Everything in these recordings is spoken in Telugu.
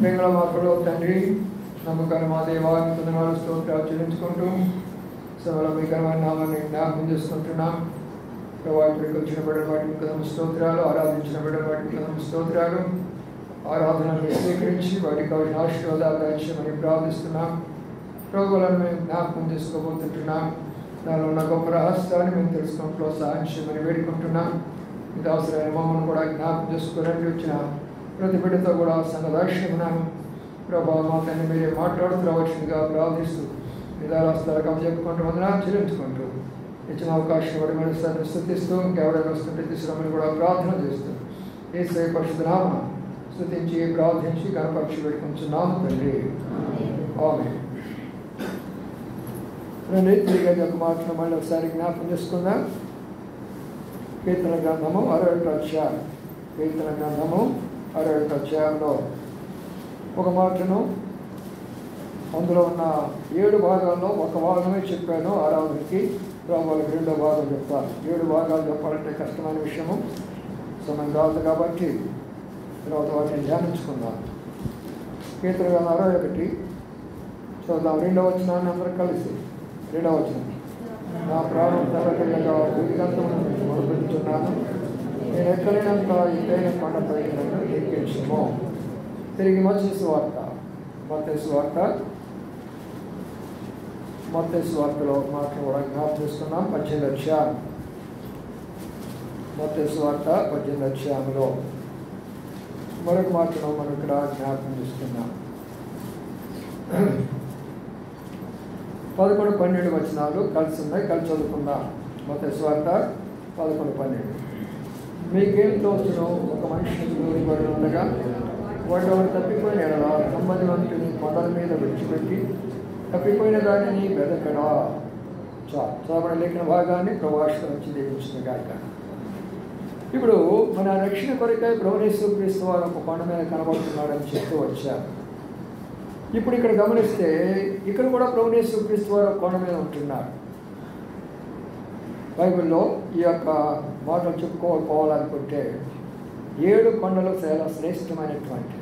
మిమ్మల్ని మా ప్రభు తండ్రి నమ్మకాన్ని మా దేవాన్ని కొందనాలు స్తోత్రాలు చెల్లించుకుంటూ సభలో మీ ఘనమైన నామాన్ని జ్ఞాపకం చేసుకుంటున్నాం. ప్రభావికి వచ్చిన బిడ్డ వాటికి కదమ స్తోత్రాలు, ఆరాధించిన బిడ్డ వాటికి కదమ స్తోత్రాలు, ఆరాధనలు స్వీకరించి వాటికి కావాల్సిన ఆశీర్వాదాలు దయచేయమని ప్రార్థిస్తున్నాం. ప్రభువులను మేము జ్ఞాపకం చేసుకోబోతుంటున్నాం. దానిలో ఉన్న గొప్ప రహస్యాన్ని మేము తెలుసుకుని ప్రోత్సాహం చేయమని వేడుకుంటున్నాం. ఇది అవసరమైన మమ్మల్ని కూడా జ్ఞాపకం చేసుకోవడానికి వచ్చిన ప్రతి బిడ్డతో కూడా సంఘదర్శనం ప్రభావ మా తండ్రి మీరే మాట్లాడుతురావచ్చుగా ప్రార్థిస్తూ విధారాస్తాలకు చెప్పుకుంటూ వందనాలు చెల్లించుకుంటూ ఇచ్చిన అవకాశం కూడా మనసాన్ని స్తుతిస్తూ ఇంకెవరైనా వస్తుంటే తీసుకురమని కూడా ప్రార్థన చేస్తూ యేసు పరిశుద్ధ నామమున స్తుతించి ప్రార్థించి కనపరిచి పెట్టుకుంటున్నాము తండ్రి. ఆమేన్. తిరిగి ఒక మాటను మళ్ళీ ఒకసారి జ్ఞాపకం చేసుకుందాం. కీర్తన గ్రంథము 61వ అధ్యాయం. కీర్తన గ్రంథము 61వ అధ్యాయంలో ఒక మాటను అందులో ఉన్న 7 భాగాల్లో ఒక భాగమే చెప్పాను. ఆరాధనకి వాళ్ళకి 2వ భాగం చెప్తాను. 7 భాగాలు చెప్పాలంటే కష్టమైన విషయము, సమయం కాదు కాబట్టి తర్వాత వాటిని ధ్యానించుకుందాం. కీర్తన గ్రంథం 61 చూద్దాం. 2వ వచనాన్ని అందరూ కలిసి 2వ వచనం. నా ప్రాణం తరగతిగా భూమికంతము మొదలుపెట్టుతున్నాను, నేను ఎక్కలేనంత ఎత్తైన కొండపై నన్ను ఎక్కించుము. తిరిగి మత్తయి సువార్తలో ఒక మాట కూడా జ్ఞాపకం చేసుకున్నాం. 18వ అధ్యాయం. మత్తయి సువార్త 18వ అధ్యాయంలో మరొక మాటను మనం ఇక్కడ జ్ఞాపకం చేసుకున్నాం. 11, 12 వచనాలు కలిసి ఉన్నాయి, కలిసి చదువుకుందాం. మత్తయి సువార్త 11, 12. మీకేం తోచును, ఒక మనిషిని దూరిబడి ఉండగా వాడు తప్పిపోయిన ఎడల సంబంధవంతుని కొండల మీద విడిచిపెట్టి తప్పిపోయిన దానిని వెదకడా. చదవబడిన లేఖన భాగాన్ని ప్రవాసం నుంచి దీవించిన గాక. ఇప్పుడు మన రక్షణ కొరకై ప్రభువు యేసు క్రీస్తు వారు ఒక కొండ మీద కనబడుతున్నాడని చెప్తూ వచ్చారు. ఇప్పుడు ఇక్కడ గమనిస్తే ఇక్కడ కూడా ప్రభువు యేసు క్రీస్తు వారు కొండ మీద ఉంటున్నారు. బైబిల్లో ఈ యొక్క మాటలు చెప్పుకోవాలనుకుంటే 7 కొండలు చాలా శ్రేష్టమైనటువంటి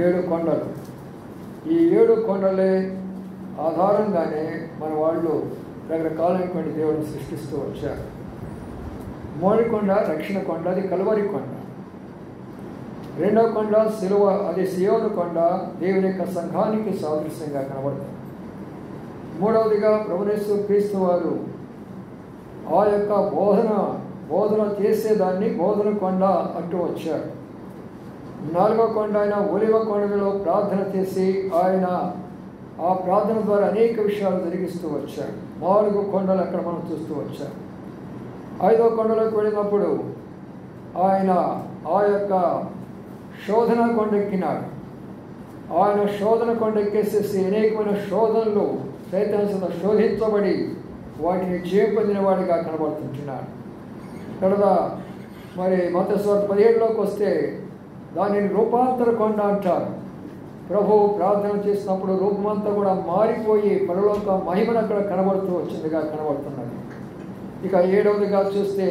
7 కొండలు. ఈ 7 కొండలే ఆధారంగానే మన వాళ్ళు రకరకాలైనటువంటి దేవుడిని సృష్టిస్తూ వచ్చారు. మొదటి కొండ రక్షణ కొండ, అది కలువరి కొండ. 2వ కొండ సిలువ, అది సియోను కొండ, దేవుని యొక్క సంఘానికి సాదృశ్యంగా కనబడుతుంది. 3వదిగా ప్రభువు యేసు క్రీస్తు వారు ఆ యొక్క బోధన చేసేదాన్ని బోధన కొండ అంటూ వచ్చారు. 4వ కొండ ఆయన ఒలివ కొండలో ప్రార్థన చేసి ఆయన ఆ ప్రార్థన ద్వారా అనేక విషయాలు జరిగిస్తూ వచ్చాడు. 4 కొండలు అక్కడ మనం చూస్తూ వచ్చాం. 5వ కొండలోకి వెళ్ళినప్పుడు ఆయన ఆ యొక్క శోధన కొండెక్కినాడు. ఆయన శోధన కొండెక్కేసేసి అనేకమైన శోధనలు సైతాను శోధించబడి వాటిని చేపొందిన వాడిగా కనబడుతుంటున్నాడు. తర్వాత మరి మత్తయి సువార్త 17లోకి వస్తే దానిని రూపాంతర కొండ అంటారు. ప్రభువు ప్రార్థన చేసినప్పుడు రూపమంతా కూడా మారిపోయి పరలోక మహిమను అక్కడ కనబడుతున్నది. ఇక 7వదిగా చూస్తే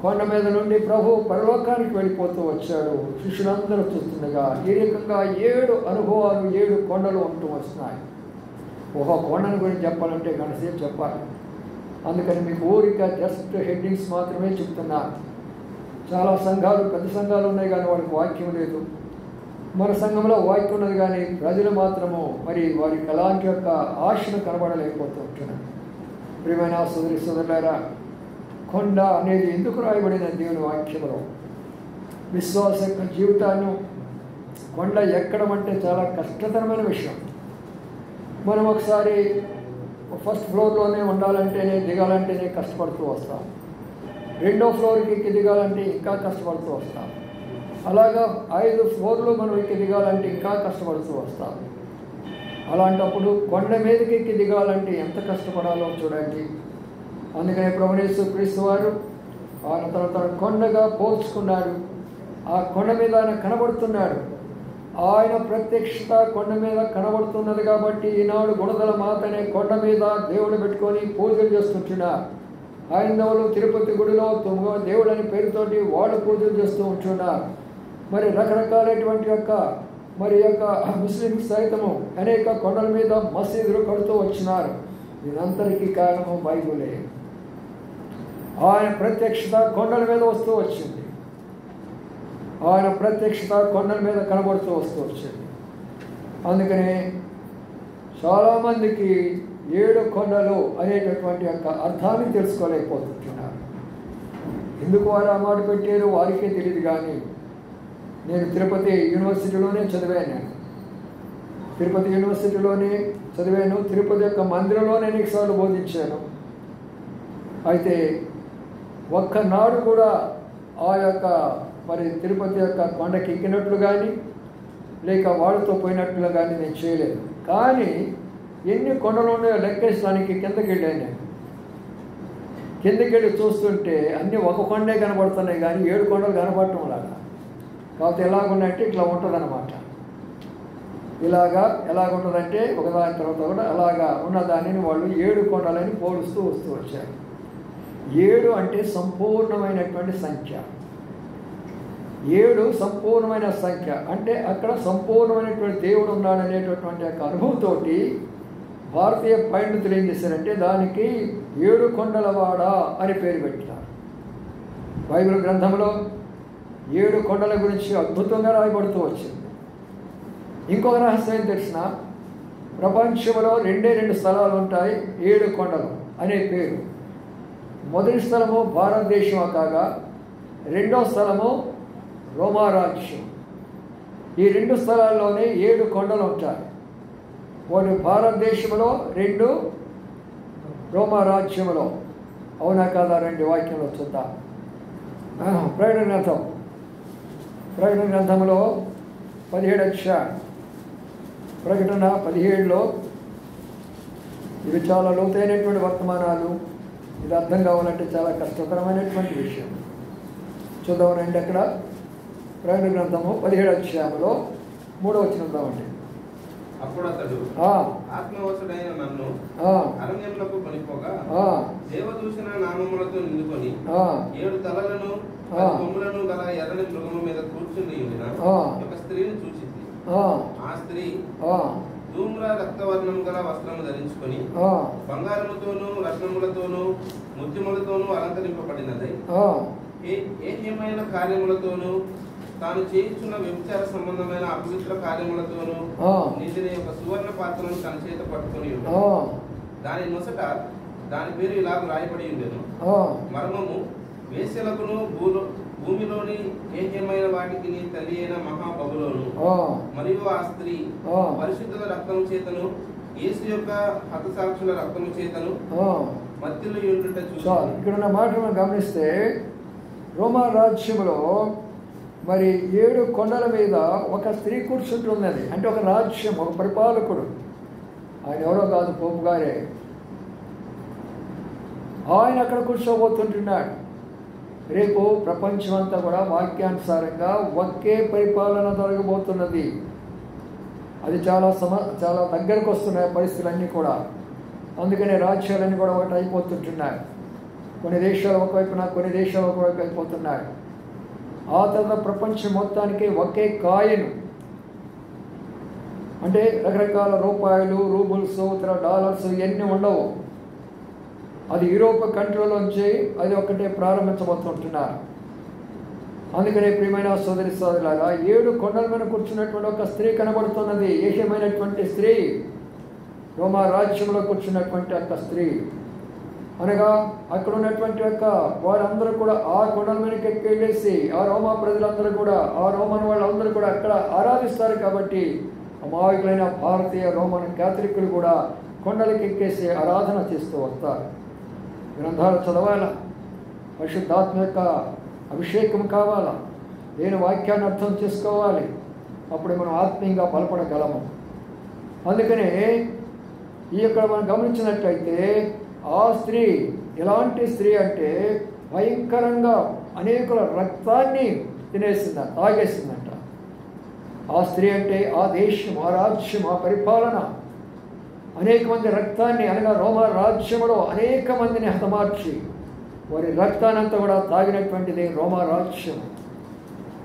కొండ మీద నుండి ప్రభు పరలోకానికి వెళ్ళిపోతూ వచ్చాడు. శిష్యులందరూ చూస్తుండగా ఈ రకంగా 7 అనుభవాలు 7 కొండలు ఉంటూ వస్తున్నాయి. ఒక కొండను గురించి చెప్పాలంటే గంటసేపు చెప్పాలి. అందుకని మీకు ఊరిక జస్ట్ హెడ్డింగ్స్ మాత్రమే చెప్తున్నారు. చాలా సంఘాలు, పెద్ద సంఘాలు ఉన్నాయి కానీ వాడికి వాక్యం లేదు. మన సంఘంలో వాక్యం ఉన్నది కానీ ప్రజలు మాత్రము మరి వారికి అలాంటి యొక్క ఆశను కనబడలేకపోతూ ఉంటున్నారు. ప్రియమైన సోదరులారా, కొండ అనేది ఎందుకు రాయబడిన దేవుని వాక్యంలో? విశ్వాస జీవితాన్ని కొండ ఎక్కడం అంటే చాలా కష్టతరమైన విషయం. మనం ఒకసారి ఫస్ట్ ఫ్లోర్లోనే ఉండాలంటేనే దిగాలంటేనే కష్టపడుతూ వస్తాం. 2వ ఫ్లోర్కి ఎక్కి దిగాలంటే ఇంకా కష్టపడుతూ వస్తాం. అలాగా 5 ఫ్లోర్లు మనం ఎక్కి దిగాలంటే ఇంకా కష్టపడుతూ వస్తాం. అలాంటప్పుడు కొండ మీదకి ఎక్కి దిగాలంటే ఎంత కష్టపడాలో చూడండి. అందుకనే ప్రభువు యేసు క్రీస్తు వారు ఆయన తన కొండగా పోల్చుకున్నాడు. ఆ కొండ మీద ఆయన కనబడుతున్నాడు. ఆయన ప్రత్యక్షత కొండ మీద కనబడుతున్నది కాబట్టి ఈనాడు గుణదల మాత అనే కొండ మీద దేవుడు పెట్టుకొని పూజలు చేస్తుంటున్నారు. హైందవులు తిరుపతి గుడిలో దేవుడు అనే పేరుతోటి వాళ్ళు పూజలు చేస్తూ ఉంటున్నారు. మరి రకరకాలైనటువంటి యొక్క ముస్లింస్ సైతము అనేక కొండల మీద మసీదులు కడుతూ వచ్చినారు. దీనంతటికీ కారణము బైబిలే. ఆయన ప్రత్యక్షత కొండల మీద వస్తూ వచ్చింది. ఆయన ప్రత్యక్షత కొండల మీద కనబడుతూ వస్తూ వచ్చింది. అందుకనే చాలామందికి 7 కొండలు అనేటటువంటి యొక్క అర్థాన్ని తెలుసుకోలేకపోతున్నారు. ఎందుకు వారు ఆ మాట పెట్టారు వారికే తెలియదు. కానీ నేను తిరుపతి యూనివర్సిటీలోనే చదివాను. తిరుపతి యూనివర్సిటీలోనే చదివాను. తిరుపతి యొక్క మందిరంలోనే అనేకసార్లు బోధించాను. అయితే ఒక్కనాడు కూడా ఆ యొక్క తిరుపతి యొక్క కొండకి ఎక్కినట్లు కానీ లేక వాళ్ళతో పోయినట్లు కానీ నేను చేయలేదు. కానీ ఎన్ని కొండలు ఉన్నాయో లెక్కేసడానికి కిందకి వెళ్ళాను. నేను కిందకి వెళ్ళి చూస్తుంటే అన్నీ ఒక కొండే కనబడుతున్నాయి కానీ 7 కొండలు కనబడటం లాగా. కాకపోతే ఎలాగుందంటే ఇట్లా ఉంటుందన్నమాట. ఎలాగుంటుందంటే ఒకదాని తర్వాత కూడా అలాగా ఉన్నదానిని వాళ్ళు 7 కొండలని పోలుస్తూ వస్తూ వచ్చారు. 7 అంటే సంపూర్ణమైనటువంటి సంఖ్య. 7 సంపూర్ణమైన సంఖ్య అంటే అక్కడ సంపూర్ణమైనటువంటి దేవుడు ఉన్నాడనేటటువంటి యొక్క అనుభవంతోటి భారతీయ పండితులు ఏం చేశారంటే దానికి 7 కొండలవాడ అని పేరు పెట్టినారు. బైబిల్ గ్రంథంలో 7 కొండల గురించి అద్భుతంగా రాయబడుతూ వచ్చింది. ఇంకొక రహస్యం ఏం తెలిసిన, ప్రపంచంలో 2 స్థలాలు ఉంటాయి 7 కొండలు అనే పేరు. మొదటి స్థలము భారతదేశం కాగా రెండో స్థలము రోమారాజ్యం. ఈ 2 స్థలాల్లోనే 7 కొండలు ఉంటాయి. ఒకటి భారతదేశంలో, 2 రోమారాజ్యంలో. అవునా కాదా? 2 వాక్యంలో చూద్దాం. ప్రకటన గ్రంథంలో 17 అధ్యాయం, ప్రకటన 17లో ఇవి చాలా లోతైనటువంటి వర్తమానాలు. ఇది అర్థం కావాలంటే చాలా కష్టతరమైనటువంటి విషయం. చూద్దామనండి. అక్కడ ప్రకటన గ్రంథము 17 అధ్యాయంలో 3వ వచనం ఉందామండి. అప్పుడు అతడు ఆత్మవశుడైన నన్ను అరణ్యములకు కొనిపోగా దేవదూషణ నామములతో నిండుకొని 7 తలలను 10 కొమ్ములను గల ఎర్రని మృగము మీద కూర్చుని ఉండిన ఒక స్త్రీని చూచింది. ఆ స్త్రీ ధూమ్ర రక్తవర్ణము గల వస్త్రము ధరించుకొని బంగారముతోనూ రత్నములతోనూ ముత్యములతోనూ అలంకరింపబడినదై ఏమైన కార్యములతోనూ తాను చేయించున్న వ్యభిచార సంబంధమైన అపవిత్ర కార్యములతోనూ నిండిన ఒక సువర్ణ పాత్రను తన చేత పట్టుకుని దాని నొసట దాని పేరు ఇలాగ రాయబడి ఉండెను. మర్మము వేశ్యలకును భూమిలోని ఏమైన వాటికి తల్లి అయిన మహాబబులోను మరియు ఆ స్త్రీ పరిశుద్ధుల రక్తము చేతను యేసు యొక్క హతసాక్షుల రక్తము చేతను మధ్యలో ఉండుట చూశాను. ఇక్కడ ఉన్న మాటలను గమనిస్తే రోమా రాజ్యంలో మరి 7 కొండల మీద ఒక స్త్రీ కూర్చుంటున్నది. అంటే ఒక రాజ్యం, ఒక పరిపాలకుడు. ఆయన ఎవరో కాదు, పోపు గారే. ఆయన అక్కడ కూర్చోబోతుంటున్నాడు. రేపు ప్రపంచమంతా కూడా వాక్యానుసారంగా ఒకే పరిపాలన జరగబోతున్నది. అది చాలా దగ్గరకు వస్తున్నాయి పరిస్థితులన్నీ కూడా. అందుకనే రాజ్యాలన్నీ కూడా ఒకటి అయిపోతుంటున్నాయి. కొన్ని దేశాలు ఒకవైపున, కొన్ని దేశాలు ఒకవైపు అయిపోతున్నాయి. ఆ తర్వాత ప్రపంచం మొత్తానికి ఒకే కాయిన్, అంటే రకరకాల రూపాయలు, రూబుల్స్, డాలర్స్ ఇవన్నీ ఉండవు. అది యూరోప్ కంట్రీలోంచి అది ఒకటే ప్రారంభించబోతుంటున్నారు. అందుకనే ప్రియమైన సోదరి సోదరులారా 7 కొండల మీద కూర్చున్నటువంటి ఒక స్త్రీ కనబడుతున్నది. ఏషమైనటువంటి స్త్రీ, రోమా రాజ్యంలో కూర్చున్నటువంటి ఒక స్త్రీ. అనగా అక్కడ ఉన్నటువంటి యొక్క వారందరూ కూడా ఆ కొండల మీదకి ఎక్కేసి ఆ రోమా ప్రజలందరూ కూడా, ఆ రోమన్ వాళ్ళందరూ కూడా అక్కడ ఆరాధిస్తారు. కాబట్టి అమాయకులైన భారతీయ రోమన్ క్యాథలిక్కులు కూడా కొండలకి ఎక్కేసి ఆరాధన చేస్తూ వస్తారు. గ్రంథాలు చదవాలా, పరిశుద్ధాత్మ యొక్క అభిషేకం కావాలా, నేను వాక్యాన్ని అర్థం చేసుకోవాలి. అప్పుడు మనం ఆత్మీయంగా బలపడగలము. అందుకనే ఈ యొక్క మనం గమనించినట్లయితే ఆ స్త్రీ ఎలాంటి స్త్రీ అంటే భయంకరంగా అనేకుల రక్తాన్ని తినేసిందంట, తాగేసిందంట. ఆ స్త్రీ అంటే ఆ దేశం, ఆ రాజ్యం, ఆ పరిపాలన అనేక మంది రక్తాన్ని, అనగా రోమా రాజ్యంలో అనేక మందిని హతమార్చి వారి రక్తానంతా కూడా తాగినటువంటిది రోమా రాజ్యం.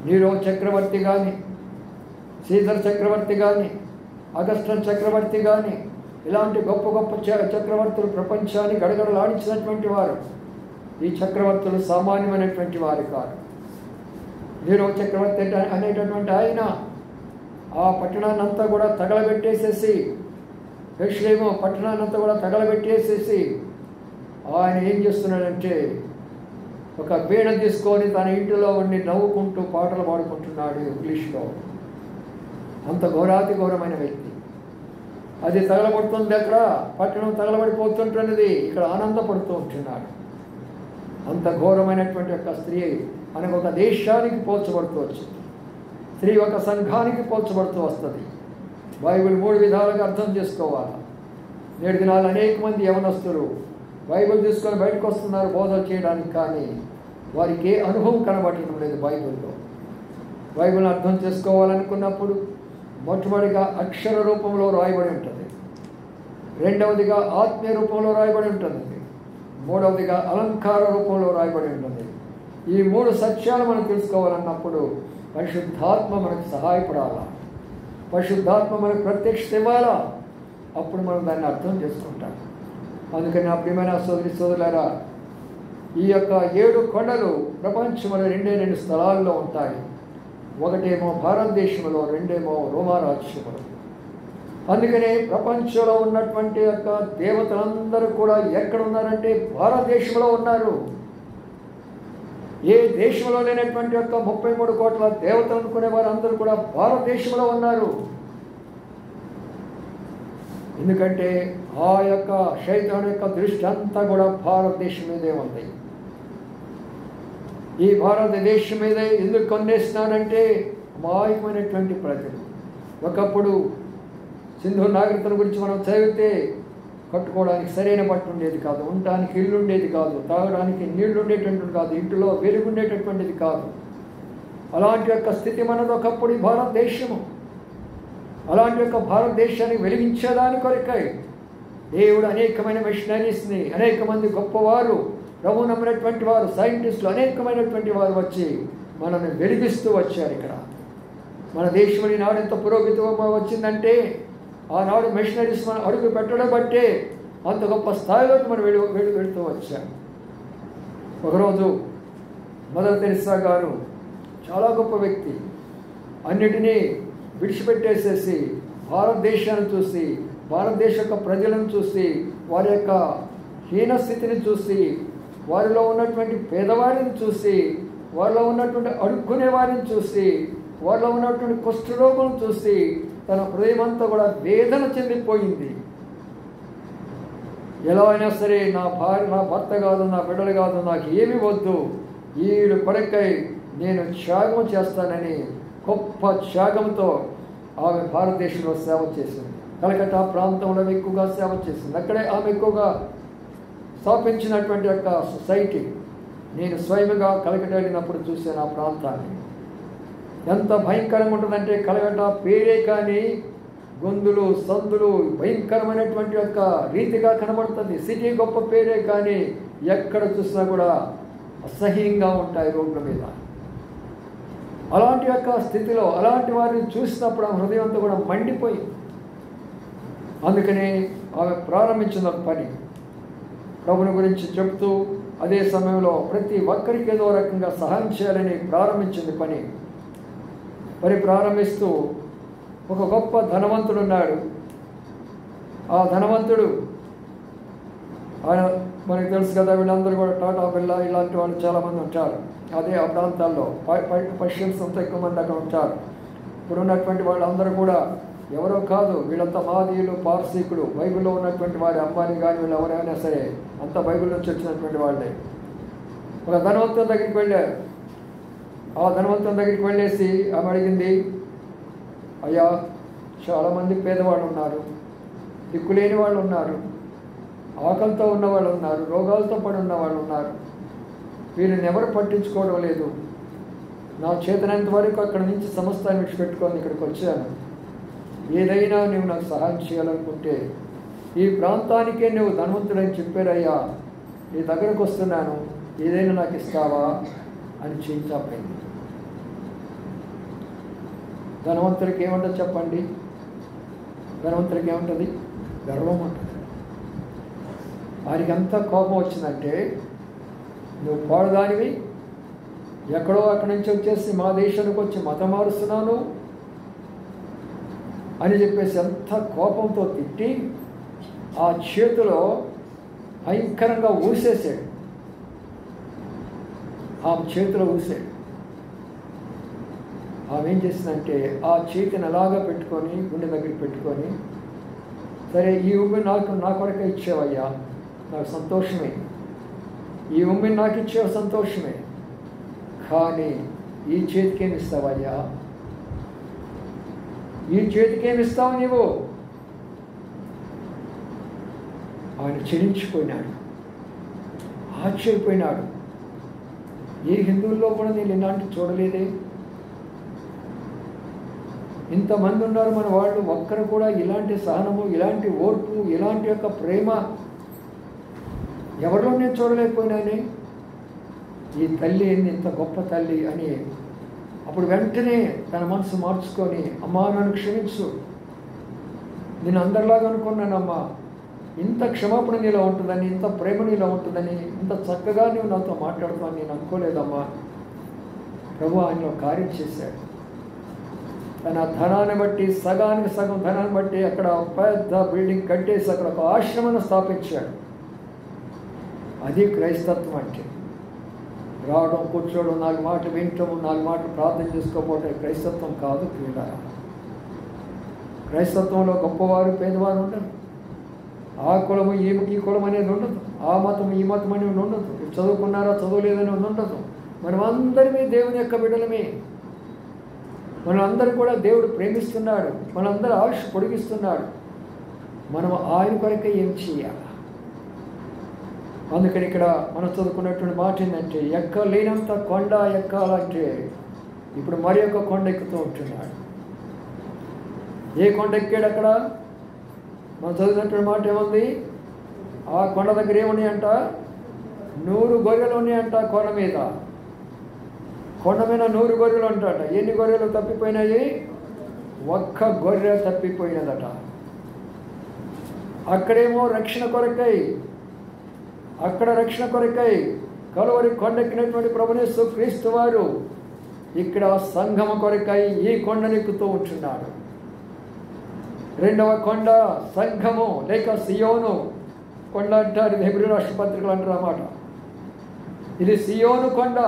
నీరో చక్రవర్తి కానీ, సీజర్ చక్రవర్తి కానీ, అగస్టన్ చక్రవర్తి కానీ, ఇలాంటి గొప్ప గొప్ప చక్రవర్తులు ప్రపంచాన్ని గడగడలాడించినటువంటి వారు. ఈ చక్రవర్తులు సామాన్యమైనటువంటి వారు కాదు. నీరో చక్రవర్తి అనేటటువంటి ఆయన ఆ పట్టణాన్ని అంతా కూడా తగలబెట్టేసేసి, యెరూషలేము పట్టణాన్ని అంతా కూడా తగలబెట్టేసేసి ఆయన ఏం చేస్తున్నాడంటే ఒక వీణ తీసుకొని తన ఇంటిలో ఉండి నవ్వుకుంటూ పాటలు పాడుకుంటున్నాడు ఇంగ్లీష్లో. అంత ఘోరాతి ఘోరమైన వ్యక్తి. అది తగలబడుతుంది, అక్కడ పట్టణం తగలబడిపోతుంటున్నది, ఇక్కడ ఆనందపడుతూ ఉంటున్నాడు. అంత ఘోరమైనటువంటి ఒక స్త్రీ మనకు ఒక దేశానికి పోల్చబడుతూ వచ్చింది. స్త్రీ ఒక సంఘానికి పోల్చబడుతూ వస్తుంది. బైబిల్ 3 విధాలుగా అర్థం చేసుకోవాలి. నేటి దినాలు అనేక మంది యవనస్తులు బైబిల్ తీసుకొని బయటకు వస్తున్నారు బోధలు చేయడానికి, కానీ వారికి ఏ అనుభవం కనబడటం లేదు బైబిల్లో. బైబిల్ని అర్థం చేసుకోవాలనుకున్నప్పుడు మొట్టమొదటిగా అక్షర రూపంలో రాయబడి ఉంటుంది, రెండవదిగా ఆత్మీయ రూపంలో రాయబడి ఉంటుంది, మూడవదిగా అలంకార రూపంలో రాయబడి ఉంటుంది. ఈ 3 సత్యాలు మనం తెలుసుకోవాలన్నప్పుడు పరిశుద్ధాత్మ మనకు సహాయపడాలా, పరిశుద్ధాత్మ మనకు ప్రత్యక్షత ఇవ్వాలా, అప్పుడు మనం దాన్ని అర్థం చేసుకుంటాం. అందుకని నా ప్రియమైన సోదరులారా, ఈ యొక్క 7 కొండలు ప్రపంచంలో 2 స్థలాల్లో ఉంటాయి. ఒకటేమో భారతదేశంలో, రెండేమో రోమా రాజ్యంలో. అందుకనే ప్రపంచంలో ఉన్నటువంటి యొక్క దేవతలందరూ కూడా ఎక్కడ ఉన్నారంటే భారతదేశంలో ఉన్నారు. ఏ దేశంలో లేనటువంటి యొక్క 33 కోట్ల దేవతలు అనుకునే వారు అందరూ కూడా భారతదేశంలో ఉన్నారు. ఎందుకంటే ఆ యొక్క శైతాను యొక్క దృష్టి అంతా కూడా భారతదేశం మీదే ఉంది. ఈ భారతదేశం మీదే ఎందుకు కొన్నేస్తున్నాడంటే అమాయకమైనటువంటి ప్రజలు. ఒకప్పుడు సింధు నాగరికతల గురించి మనం చదివితే కట్టుకోవడానికి సరైన బట్ట ఉండేది కాదు, ఉండటానికి ఇల్లు ఉండేది కాదు, తాగడానికి నీళ్లు ఉండేటటువంటిది కాదు, ఇంటిలో వెలుగు ఉండేటటువంటిది కాదు. అలాంటి యొక్క స్థితి మనది ఒకప్పుడు ఈ భారతదేశము. అలాంటి యొక్క భారతదేశాన్ని వెలిగించేదాని కొరకై దేవుడు అనేకమైన మిషనరీస్ని, అనేక మంది గొప్పవారు, ప్రభు నమ్మినటువంటి వారు, సైంటిస్టులు, అనేకమైనటువంటి వారు వచ్చి మనల్ని వెలిగిస్తూ వచ్చారు. ఇక్కడ మన దేశంలో ఈనాడు ఎంత పురోగతి వచ్చిందంటే ఆనాడు మిషనరీస్ మనం అడుగు పెట్టడం బట్టే అంత గొప్ప స్థాయిలోకి మనం వెళుతూ వచ్చాం. ఒకరోజు మదర్ తెరెసా గారు చాలా గొప్ప వ్యక్తి, అన్నిటినీ విడిచిపెట్టేసేసి భారతదేశాన్ని చూసి, భారతదేశ యొక్క ప్రజలను చూసి, వారి యొక్క హీనస్థితిని చూసి, వారిలో ఉన్నటువంటి పేదవారిని చూసి, వారిలో ఉన్నటువంటి అడుక్కునే వారిని చూసి, వారిలో ఉన్నటువంటి కుష్ఠరోగులను చూసి తన హృదయం అంతా కూడా వేదన చెందిపోయింది. ఎలా అయినా సరే నా భర్త కాదు, నా బిడ్డలు కాదు, నాకు ఏమి వద్దు, వీళ్ళు కొరకై నేను త్యాగం చేస్తానని గొప్ప త్యాగంతో ఆమె భారతదేశంలో సేవ చేసింది. కలకత్తా ప్రాంతంలో ఎక్కువగా సేవ చేసింది. అక్కడే ఆమె ఎక్కువగా స్థాపించినటువంటి యొక్క సొసైటీ. నేను స్వయంగా కలకత్తా వెళ్ళినప్పుడు చూశాను ఆ ప్రాంతాన్ని. ఎంత భయంకరంగా ఉంటుందంటే కలకత్తా పేరే కానీ గొంతులు సందులు భయంకరమైనటువంటి యొక్క రీతిగా కనబడుతుంది. సిటీ గొప్ప పేరే కానీ ఎక్కడ చూసినా కూడా అసహ్యంగా ఉంటాయి రోడ్ల మీద. అలాంటి యొక్క స్థితిలో అలాంటి వారిని చూసినప్పుడు ఆ హృదయం అంతా కూడా మండిపోయింది. అందుకని ఆమె ప్రారంభించిన పని ప్రభుని గురించి చెప్తూ అదే సమయంలో ప్రతి ఒక్కరికి ఏదో రకంగా సహాయం చేయాలని ప్రారంభించింది పని. మరి ప్రారంభిస్తూ ఒక గొప్ప ధనవంతుడు ఉన్నాడు. ఆ ధనవంతుడు ఆయన మనకు తెలుసు కదా, వీళ్ళందరూ కూడా టాటా బిర్లా ఇలాంటి వాళ్ళు చాలామంది ఉంటారు. అదే ఆ ప్రాంతాల్లో పర్షియన్స్ అంతా ఎక్కువ మంది అక్కడ ఉంటారు. ఇప్పుడు ఉన్నటువంటి వాళ్ళందరూ కూడా ఎవరో కాదు, వీళ్ళంతా మాదీయులు, పార్సీకులు, బైబిల్లో ఉన్నటువంటి వారి అంబానీ కానీ వీళ్ళు ఎవరైనా సరే అంతా బైబిల్ నుంచి వచ్చినటువంటి వాళ్ళే. ఒక ధనవంతుని దగ్గరికి వెళ్ళారు. ఆ ధనవంతుని దగ్గరికి వెళ్ళేసి ఆమె అడిగింది, అయ్యా చాలామంది పేదవాళ్ళు ఉన్నారు, దిక్కులేని వాళ్ళు ఉన్నారు, ఆకలితో ఉన్నవాళ్ళు ఉన్నారు, రోగాలతో పడి ఉన్నవాళ్ళు ఉన్నారు, వీరిని ఎవరు పట్టించుకోవడం లేదు. నా చేతనంత వరకు అక్కడి నుంచి సమస్తాన్ని విడిచిపెట్టుకొని ఇక్కడికి వచ్చాను. ఏదైనా నువ్వు నాకు సహాయం చేయాలనుకుంటే ఈ ప్రాంతానికే నువ్వు ధనవంతుడని చెప్పారయ్యా, నీ దగ్గరకు వస్తున్నాను, ఏదైనా నాకు ఇస్తావా అని చేయించాపోయింది. ధనవంతుడికి ఏముంటుంది చెప్పండి? ధనవంతుడికి ఏముంటుంది? గర్వం ఉంటుంది. వారికి ఎంత కోపం వచ్చిందంటే, నువ్వు పాడుదానివి, ఎక్కడో అక్కడి నుంచి వచ్చేసి మా దేశానికి వచ్చి మతం మారుస్తున్నాను అని చెప్పేసి ఎంత కోపంతో తిట్టి ఆ చేతిలో భయంకరంగా ఊసేసాడు. ఆమె చేతిలో ఊసాడు. ఆమె ఏం చేసిందంటే ఆ చేతిని అలాగా పెట్టుకొని గుండె దగ్గర పెట్టుకొని, సరే ఈ ఉమ్మిని నా కొరకే ఇచ్చేవయ్యా, నాకు సంతోషమే, ఈ ఉమ్మిని నాకు ఇచ్చేవ సంతోషమే, కానీ ఈ చేతికేమి ఇస్తావయ్యా? ఈ చేతికేమి ఇస్తావు నీవు? ఆయన చెలించిపోయినాడు, ఆశ్చర్యపోయినాడు. ఏ హిందువుల్లో కూడా నేను ఇలాంటి చూడలేదే. ఇంతమంది ఉన్నారు మన వాళ్ళు, ఒక్కరు కూడా ఇలాంటి సహనము, ఇలాంటి ఓర్పు, ఇలాంటి యొక్క ప్రేమ ఎవరిలో నేను చూడలేకపోయినానే. ఈ తల్లి ఏంది ఇంత గొప్ప తల్లి అని అప్పుడు వెంటనే తన మనసు మార్చుకొని, అమ్మా నన్ను క్షమించు, నేను అందరిలాగా అనుకున్నానమ్మా, ఇంత క్షమాపణ నీలో ఉంటుందని, ఇంత ప్రేమ నీలో ఉంటుందని, ఇంత చక్కగా నువ్వు నాతో మాట్లాడుతావు నేను అనుకోలేదమ్మా. ప్రభు ఆయనలో కార్యం చేశాడు. తన ధనాన్ని బట్టి, సగానికి సగం ధనాన్ని బట్టి అక్కడ పెద్ద బిల్డింగ్ కట్టేసి అక్కడ ఒక ఆశ్రమాన్ని స్థాపించాడు. అది క్రైస్తత్వం అంటే. రావడం, కూర్చోవడం, 4 మాటలు వినటం, 4 మాటలు ప్రార్థన చేసుకోకపోవడం క్రైస్తత్వం కాదు ప్రియులారా. క్రైస్తత్వంలో గొప్పవారు పేదవారు ఉండరు. ఆ కులము ఈ కులం అనేది ఉండదు. ఆ మతం ఈ మతం అనేది ఉండదు. చదువుకున్నారా చదువులేదని ఉండదు. మనమందరినీ దేవుని యొక్క బిడ్డలమే. మనందరూ కూడా దేవుడు ప్రేమిస్తున్నాడు. మనందరూ ఆయుష్ పొడిగిస్తున్నాడు. మనం ఆయన కొరకే ఏం చేయాలి? అందుకని ఇక్కడ మనం చదువుకున్నటువంటి మాట ఏంటంటే, ఎక్కలేనంత కొండ ఎక్కాలంటే ఇప్పుడు మరి ఒక కొండ ఎక్కుతూ ఉంటున్నాడు. ఏ కొండ ఎక్కాడు అక్కడ? మనం చదివినటువంటి మాట ఏముంది? ఆ కొండ దగ్గర ఏమున్నాయంట? 100 గొర్రెలు ఉన్నాయంట కొండ మీద. కొండ మీద 100 గొర్రెలు ఉంటాట. ఎన్ని గొర్రెలు తప్పిపోయినాయి? ఒక్క గొర్రె తప్పిపోయినదట. అక్కడేమో రక్షణ కొరకై, అక్కడ రక్షణ కొరకై కలువరి కొండెక్కినటువంటి ప్రభుయేసు క్రీస్తు వారు ఇక్కడ సంఘమ కొరకై ఈ కొండనెక్కుతూ ఉంటున్నాడు. రెండవ కొండ సంఘము లేక సియోను కొండ అంటారు. హెబ్రీ రాష్ట్ర పత్రికలు అంటారు అన్నమాట. ఇది సియోను కొండ.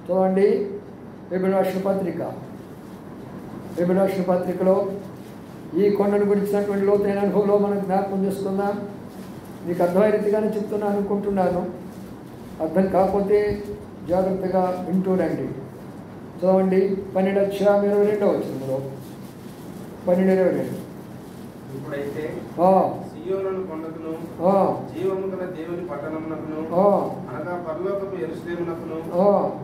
చూడండి హెబ్రీ రాష్ట్ర పత్రిక. హెబ్రీ రాష్ట్ర పత్రికలో ఈ కొండను గురించినటువంటి లోతైన అనుభవంలో మనం జ్ఞాపకం చేసుకుందాం. మీకు అర్థమయ్యే రీతిగానే చెప్తున్నాను అనుకుంటున్నాను. అర్థం కాకపోతే జాగ్రత్తగా వింటూ రండి. చూడండి 12:22 12:22. ఇప్పుడైతే సియోను కొండకును జీవము గల దేవుని పట్టణమునకును అనగా పరలోకపు యెరూషలేమునకును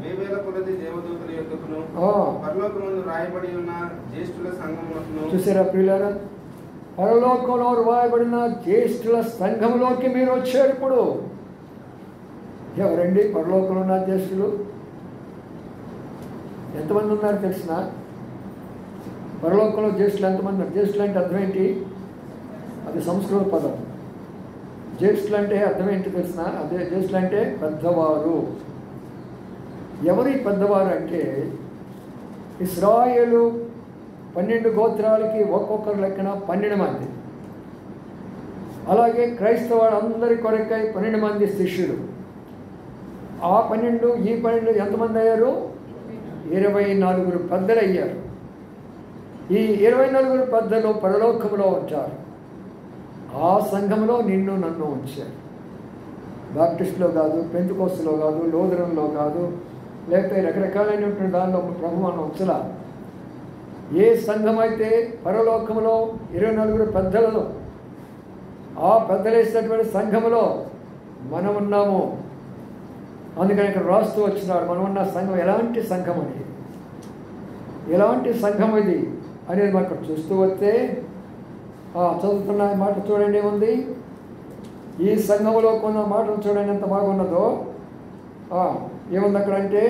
వేవేల కొలది దేవదూతల యొద్దకును పరలోకమందు రాయబడి ఉన్న జ్యేష్ఠుల సంఘమునకును. చూసారా ప్రియులారా? పరలోకంలో రాయబడిన జ్యేష్ఠుల సంఘంలోకి మీరు వచ్చారు. ఇప్పుడు ఎవరండి పరలోకంలో ఉన్న జ్యేష్ఠులు? ఎంతమంది ఉన్నారు తెలిసిన? పరలోకంలో జ్యేష్ఠులు ఎంతమంది ఉన్నారు? జ్యేష్ఠులు అంటే అర్థం ఏంటి? అది సంస్కృత పదం. జ్యేష్ఠులు అంటే అర్థం ఏంటి తెలిసిన? అదే జ్యేష్ఠులు అంటే పెద్దవారు. ఎవరి పెద్దవారు అంటే ఇశ్రాయేలు 12 గోత్రాలకి ఒక్కొక్కరు లెక్కన 12 మంది. అలాగే క్రైస్తవ వాళ్ళందరి కొరకై 12 మంది శిష్యులు. ఆ 12 ఈ 12 ఎంతమంది అయ్యారు? 24 పెద్దలు అయ్యారు. ఈ 24 పెద్దలు పరలోకంలో ఉంటారు. ఆ సంఘంలో నిన్ను నన్ను ఉంచారు. బాప్టిస్టులో కాదు, పెంతెకోస్తులో కాదు, లూథరన్లో కాదు, లేకపోతే రకరకాలైనటువంటి దానిలో ప్రభు అన్న ఉంచలా. ఏ సంఘం అయితే పరలోకంలో 24 పెద్దలలో ఆ పెద్దలేసినటువంటి సంఘములో మనం ఉన్నాము. అందుకని ఇక్కడ రాస్తూ వచ్చినాడు మనం ఉన్న సంఘం ఎలాంటి సంఘం అనేది, ఎలాంటి సంఘం ఇది అనేది మనం అక్కడ చూస్తూ వస్తే చదువుతున్న మాట చూడండి ఏముంది. ఈ సంఘములో కొన్న మాటలు చూడండి ఎంత బాగున్నదో. ఏముంది అక్కడ అంటే,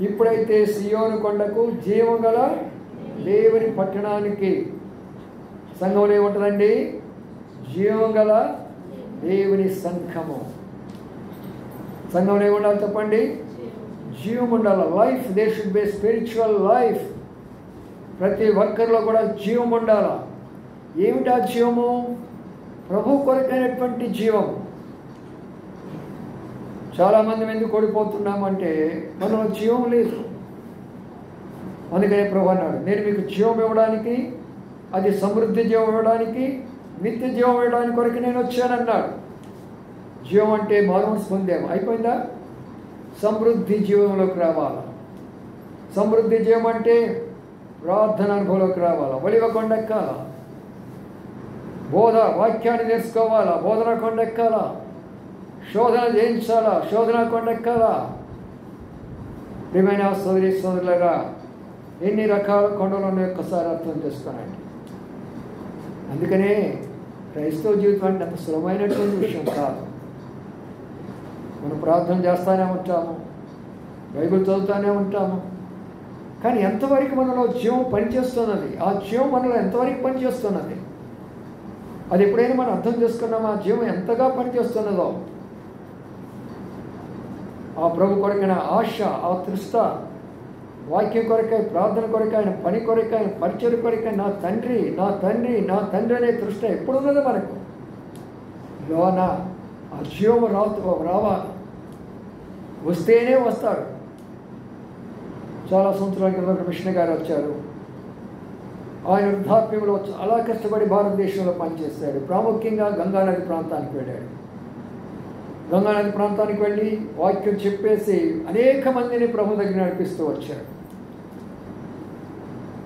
ఇప్పుడైతే సియోను కొండకు జీవం గల దేవుని పట్టణానికి సంఘంలో ఏముంటుందండి? జీవం గల దేవుని సంఘము. సంఘంలో ఏముండాలి చెప్పండి? జీవం ఉండాలి. Life, they should be spiritual life. ప్రతి ఒక్కరిలో కూడా జీవం ఉండాలి. ఏమిటి ఆ జీవము? ప్రభు కొరకైనటువంటి జీవం. చాలామంది ఎందుకు ఓడిపోతున్నామంటే మనలో జీవం లేదు. అందుకనే ప్రభు అన్నాడు, నేను మీకు జీవం ఇవ్వడానికి, అది సమృద్ధి జీవం ఇవ్వడానికి, నిత్య జీవం ఇవ్వడానికి కొరకు నేను వచ్చానన్నాడు. జీవం అంటే మానవస్ పొందాం, అయిపోయిందా? సమృద్ధి జీవంలోకి రావాలా. సమృద్ధి జీవం అంటే ప్రార్థన అనుభవంలోకి రావాలా, ఒలివ కొండెక్కాలా, వాక్యాన్ని నేర్చుకోవాలా, బోధన కొండెక్కాలా, శోధన జయించాలా, శోధన కొండెక్కాలా. ప్రియమైన సోదరి సోదరులారా, ఎన్ని రకాల కొండలు ఉన్నాయో ఒక్కసారి అర్థం చేసుకోనండి. అందుకనే క్రైస్తవ జీవితం అంటే అంత సులభమైనటువంటి విషయం కాదు. మనం ప్రార్థన చేస్తూనే ఉంటాము, బైబిల్ చదువుతూనే ఉంటాము, కానీ ఎంతవరకు మనలో జీవం పనిచేస్తున్నది, ఆ జీవం మనలో ఎంతవరకు పనిచేస్తున్నది, అది ఎప్పుడైనా మనం అర్థం చేసుకున్నామా? ఆ జీవం ఎంతగా పనిచేస్తున్నదో. ఆ ప్రభు కొరకైన ఆశ, ఆ తృష్ట, వాక్యం కొరకై, ప్రార్థన కొరకై, ఆయన పని కొరకై, ఆయన పరిచయం కొరకై, నా తండ్రి నా తండ్రి నా తండ్రి అనే తృష్ట ఎప్పుడున్నదో మనకు లోన. ఆ జీవం రావాలి, వస్తేనే వస్తాడు. చాలా సంవత్సరాల క్రితం కృష్ణ గారు వచ్చారు. ఆయన వృద్ధాప్యంలో చాలా కష్టపడి భారతదేశంలో పనిచేశాడు. ప్రాముఖ్యంగా గంగానది ప్రాంతానికి వెళ్ళాడు. గంగానది ప్రాంతానికి వెళ్ళి వాక్యం చెప్పేసి అనేక మందిని ప్రభు దగ్గర నడిపిస్తూ వచ్చాడు.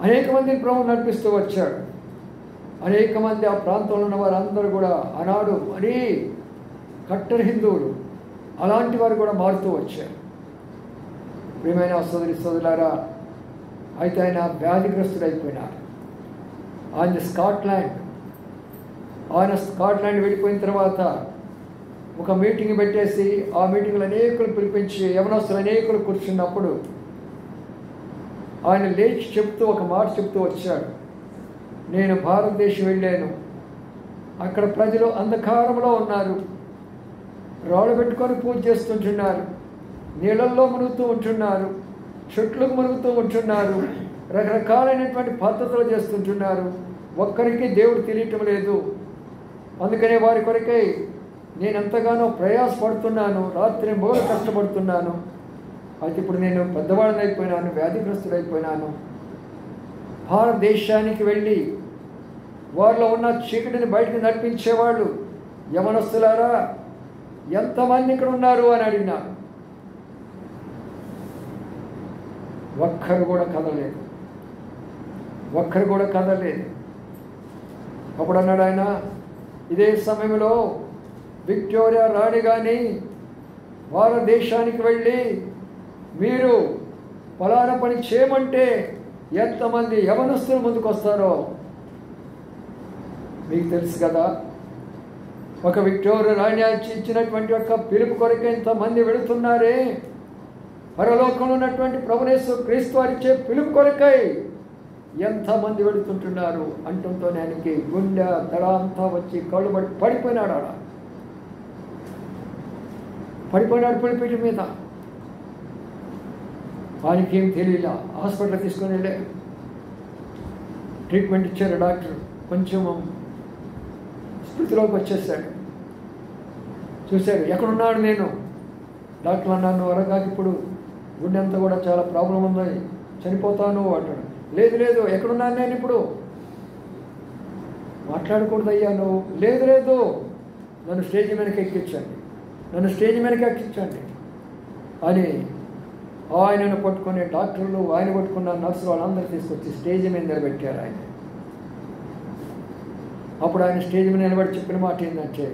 అనేక మందిని ప్రభు నడిపిస్తూ వచ్చాడు. అనేక మంది ఆ ప్రాంతంలో ఉన్న వారందరూ కూడా ఆనాడు మరీ కట్టర్ హిందువులు, అలాంటి వారు కూడా మారుతూ వచ్చారు. ప్రియమైన సోదరి సోదరులారా, అయితే ఆయన వ్యాధిగ్రస్తుడైపోయినారు. ఆయన స్కాట్లాండ్ వెళ్ళిపోయిన తర్వాత ఒక మీటింగ్ పెట్టేసి, ఆ మీటింగ్లో అనేకులు పిలిపించి, యవనస్తులు అనేకులు కూర్చున్నప్పుడు ఆయన లేచి చెప్తూ ఒక మాట చెప్తూ వచ్చాడు. నేను భారతదేశం వెళ్ళాను, అక్కడ ప్రజలు అంధకారంలో ఉన్నారు, రాళ్ళు పెట్టుకొని పూజ చేస్తుంటున్నారు, నీళ్ళల్లో మునుగుతూ ఉంటున్నారు, చెట్లకు మునుగుతూ ఉంటున్నారు, రకరకాలైనటువంటి పద్ధతులు చేస్తుంటున్నారు, ఒక్కరికి దేవుడు తెలియటం లేదు. అందుకనే వారి కొరకై నేను ఎంతగానో ప్రయాసపడుతున్నాను, రాత్రి మొదలు కష్టపడుతున్నాను. అయితే ఇప్పుడు నేను పెద్దవాడిని అయిపోయినాను, వ్యాధిగ్రస్తుడైపోయినాను. భారతదేశానికి వెళ్ళి వారిలో ఉన్న చీకటిని బయటకు నడిపించేవాళ్ళు యవనస్తులారా ఎంతమంది ఇక్కడ ఉన్నారు అని అడిగినారు. ఒక్కరు కూడా కదలేదు. అప్పుడు అన్నాడు ఆయన, ఇదే సమయంలో విక్టోరియా రాణి కానీ భారతదేశానికి వెళ్ళి మీరు ఫలానా పని చేయమంటే ఎంతమంది యవనస్తులు ముందుకు వస్తారో మీకు తెలుసు కదా. ఒక విక్టోరియా రాణి ఇచ్చినటువంటి ఒక పిలుపు కొరకు ఎంతమంది వెళుతున్నారే, పరలోకంలో ఉన్నటువంటి ప్రభునేసు క్రీస్తు వారిచ్చే పిలుపు కొరకై ఎంతమంది వెళుతుంటున్నారు అంటుంతో ఆయనకి గుండె దడ అంతా వచ్చి కళ్ళు పడిపోయినాడు. పులిపీఠ మీద. ఆయనకి ఏం తెలియలా. హాస్పిటల్ తీసుకొని వెళ్ళే ట్రీట్మెంట్ ఇచ్చారు డాక్టర్. కొంచెం స్మృతిలోకి వచ్చేసాడు. చూశాడు, ఎక్కడున్నాడు నేను? డాక్టర్ అన్నాను, వరగాకి ఇప్పుడు గుండె అంతా కూడా చాలా ప్రాబ్లం ఉంది, చనిపోతాను అంటాడు. లేదు, ఎక్కడున్నాను నేను ఇప్పుడు? మాట్లాడకూడదు అయ్యా నువ్వు. లేదు, నన్ను స్టేజ్ మీదకి ఎక్కించండి అని ఆయనను పట్టుకునే డాక్టర్లు, ఆయన పట్టుకున్న నర్సులు వాళ్ళందరూ తీసుకొచ్చి స్టేజ్ మీద నిలబెట్టారు ఆయన. అప్పుడు ఆయన స్టేజ్ మీద నిలబడి చెప్పిన మాట ఏంటంటే,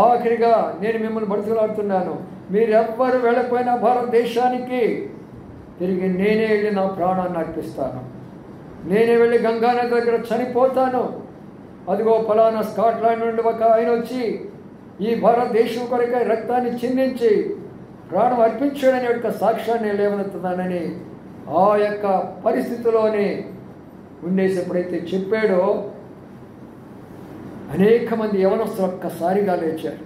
ఆఖరిగా నేను మిమ్మల్ని బడుతులాడుతున్నాను, మీరెవ్వరు వెళ్ళకపోయినా భారతదేశానికి తిరిగి నేనే వెళ్ళి నా ప్రాణాన్ని అర్పిస్తాను, నేనే వెళ్ళి గంగానది దగ్గర చనిపోతాను. అదిగో ఫలానా స్కాట్లాండ్ నుండి ఒక ఆయన వచ్చి ఈ భారతదేశం కొరకై రక్తాన్ని చిందించి ప్రాణం అర్పించాడనే యొక్క సాక్ష్యాన్ని లేవనెత్తున్నానని ఆ యొక్క పరిస్థితిలోనే ఉండేసి ఎప్పుడైతే చెప్పాడో అనేక మంది యవనస్తులు ఒక్కసారిగా లేచారు.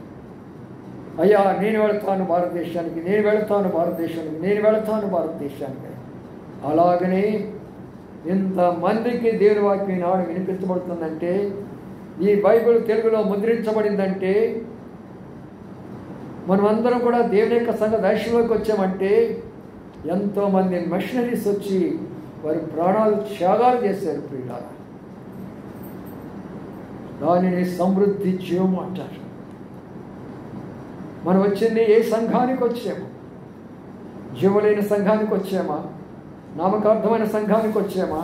అయ్యా నేను వెళతాను భారతదేశానికి, నేను వెళతాను భారతదేశానికి, నేను వెళతాను భారతదేశానికి. అలాగనే ఇంతమందికి దేవుని వాక్యం ఈనాడు వినిపించబడుతుందంటే, ఈ బైబిల్ తెలుగులో ముద్రించబడిందంటే, మనమందరం కూడా దేవుని యొక్క సంఘ దర్శనంలోకి వచ్చామంటే, ఎంతోమంది మిషనరీస్ వచ్చి వారి ప్రాణాలు త్యాగాలు చేశారు. ప్రియులారా, దానిని సమృద్ధి జీవం అంటారు. మనం వచ్చింది ఏ సంఘానికి వచ్చాము? జీవలేని సంఘానికి వచ్చామా? నామకార్థమైన సంఘానికి వచ్చామా?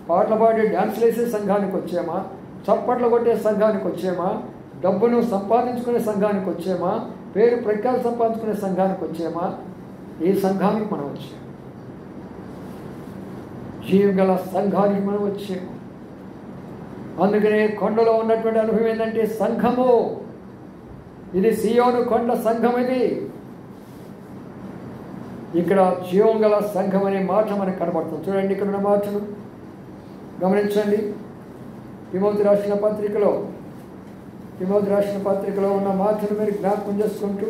పాటలు పాడి డ్యాన్సులు వేసే సంఘానికి వచ్చామా? చప్పట్లు కొట్టే సంఘానికి వచ్చామా? డబ్బును సంపాదించుకునే సంఘానికి వచ్చామా? పేరు ప్రఖ్యాలు సంపాదించుకునే సంఘానికి వచ్చామా? ఏ సంఘానికి మనం వచ్చాము? జీవం గల సంఘానికి మనం వచ్చాము. అందుకనే కొండలో ఉన్నటువంటి అనుభవం ఏంటంటే సంఘము. ఇది సియోను కొండ సంఘం. ఇది ఇక్కడ జీవం గల సంఘం అనే మాట మనకు కనబడుతుంది. చూడండి, ఇక్కడ ఉన్న మాటను గమనించండి. తిమోతి రాసిన పత్రికలో ఉన్న మాటను మీరు జ్ఞాపకం చేసుకుంటూ,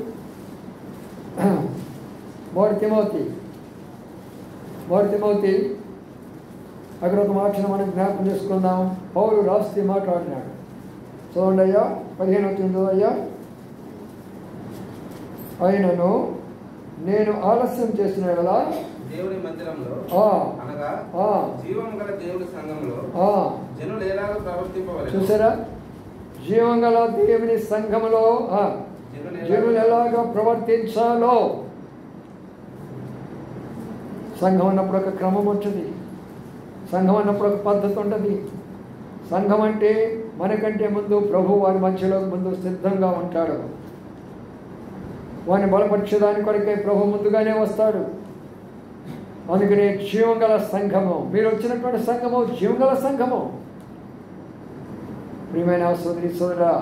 మొదటి తిమోతి అక్కడ ఒక మాటను మనం జ్ఞాపకం చేసుకుందాం. పౌలు రాస్తే మాట్లాడినాడు. చూడండి అయ్యా, 15 అయ్యా. అయినను నేను ఆలస్యం చేసిన వేళ దేవుని మందిరంలో అనగా జీవం గల దేవుని సంఘంలో జనులు ఎలాగ ప్రవర్తింపవలెను. చూసారా? జీవం గల దేవుని సంఘములో జనులు ఎలాగ ప్రవర్తించాలో. సంఘం అన్నప్పుడు ఒక క్రమం ఉంటుంది. సంఘం అన్నప్పుడు ఒక పద్ధతి ఉంటుంది. సంఘం అంటే మనకంటే ముందు ప్రభు వారి మధ్యలో ముందు సిద్ధంగా ఉంటాడు. వారిని బలపరిచేదాని కొరకై ప్రభు ముందుగానే వస్తాడు. అందుకనే జీవం గల సంఘము, మీరు వచ్చినటువంటి సంఘము జీవం గల సంఘము. ప్రియమైన సోదరి సోదరా,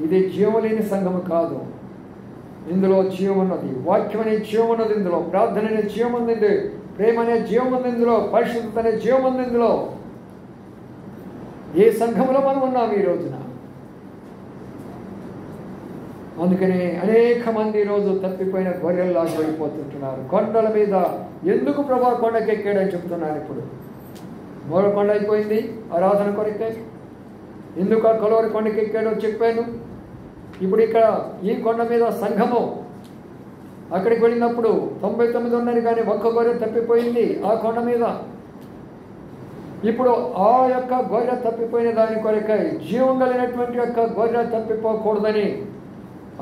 ఇది జీవం లేని సంఘము కాదు. ఇందులో జీవం ఉన్నది. వాక్యం అనే జీవం ఉన్నది. ఇందులో ప్రార్థన అనే జీవం ఉంది. ప్రేమ అనే జీవం ఉంది. ఇందులో పరిశుద్ధత అనే జీవం ఉంది. ఇందులో ఏ సంఘంలో మనం ఉన్నాం ఈ రోజున? అందుకని అనేక మంది ఈరోజు తప్పిపోయిన గొర్రెల్లా వెళ్ళిపోతుంటున్నారు. కొండల మీద ఎందుకు ప్రభా కొండకి ఎక్కాడని చెప్తున్నాను. ఇప్పుడు మూల కొండ అయిపోయింది ఆరాధన కొరకే. ఎందుకు ఆ కలవరి కొండకి ఎక్కాడో చెప్పాను. ఇప్పుడు ఇక్కడ ఈ కొండ మీద సంఘము. అక్కడికి వెళ్ళినప్పుడు 99 ఉన్నాయి, కానీ ఒక్క గొర్రె తప్పిపోయింది ఆ కొండ మీద. ఇప్పుడు ఆ యొక్క గొర్రె తప్పిపోయిన దాని కొరకై జీవం కలిగినటువంటి యొక్క గొర్రె తప్పిపోకూడదని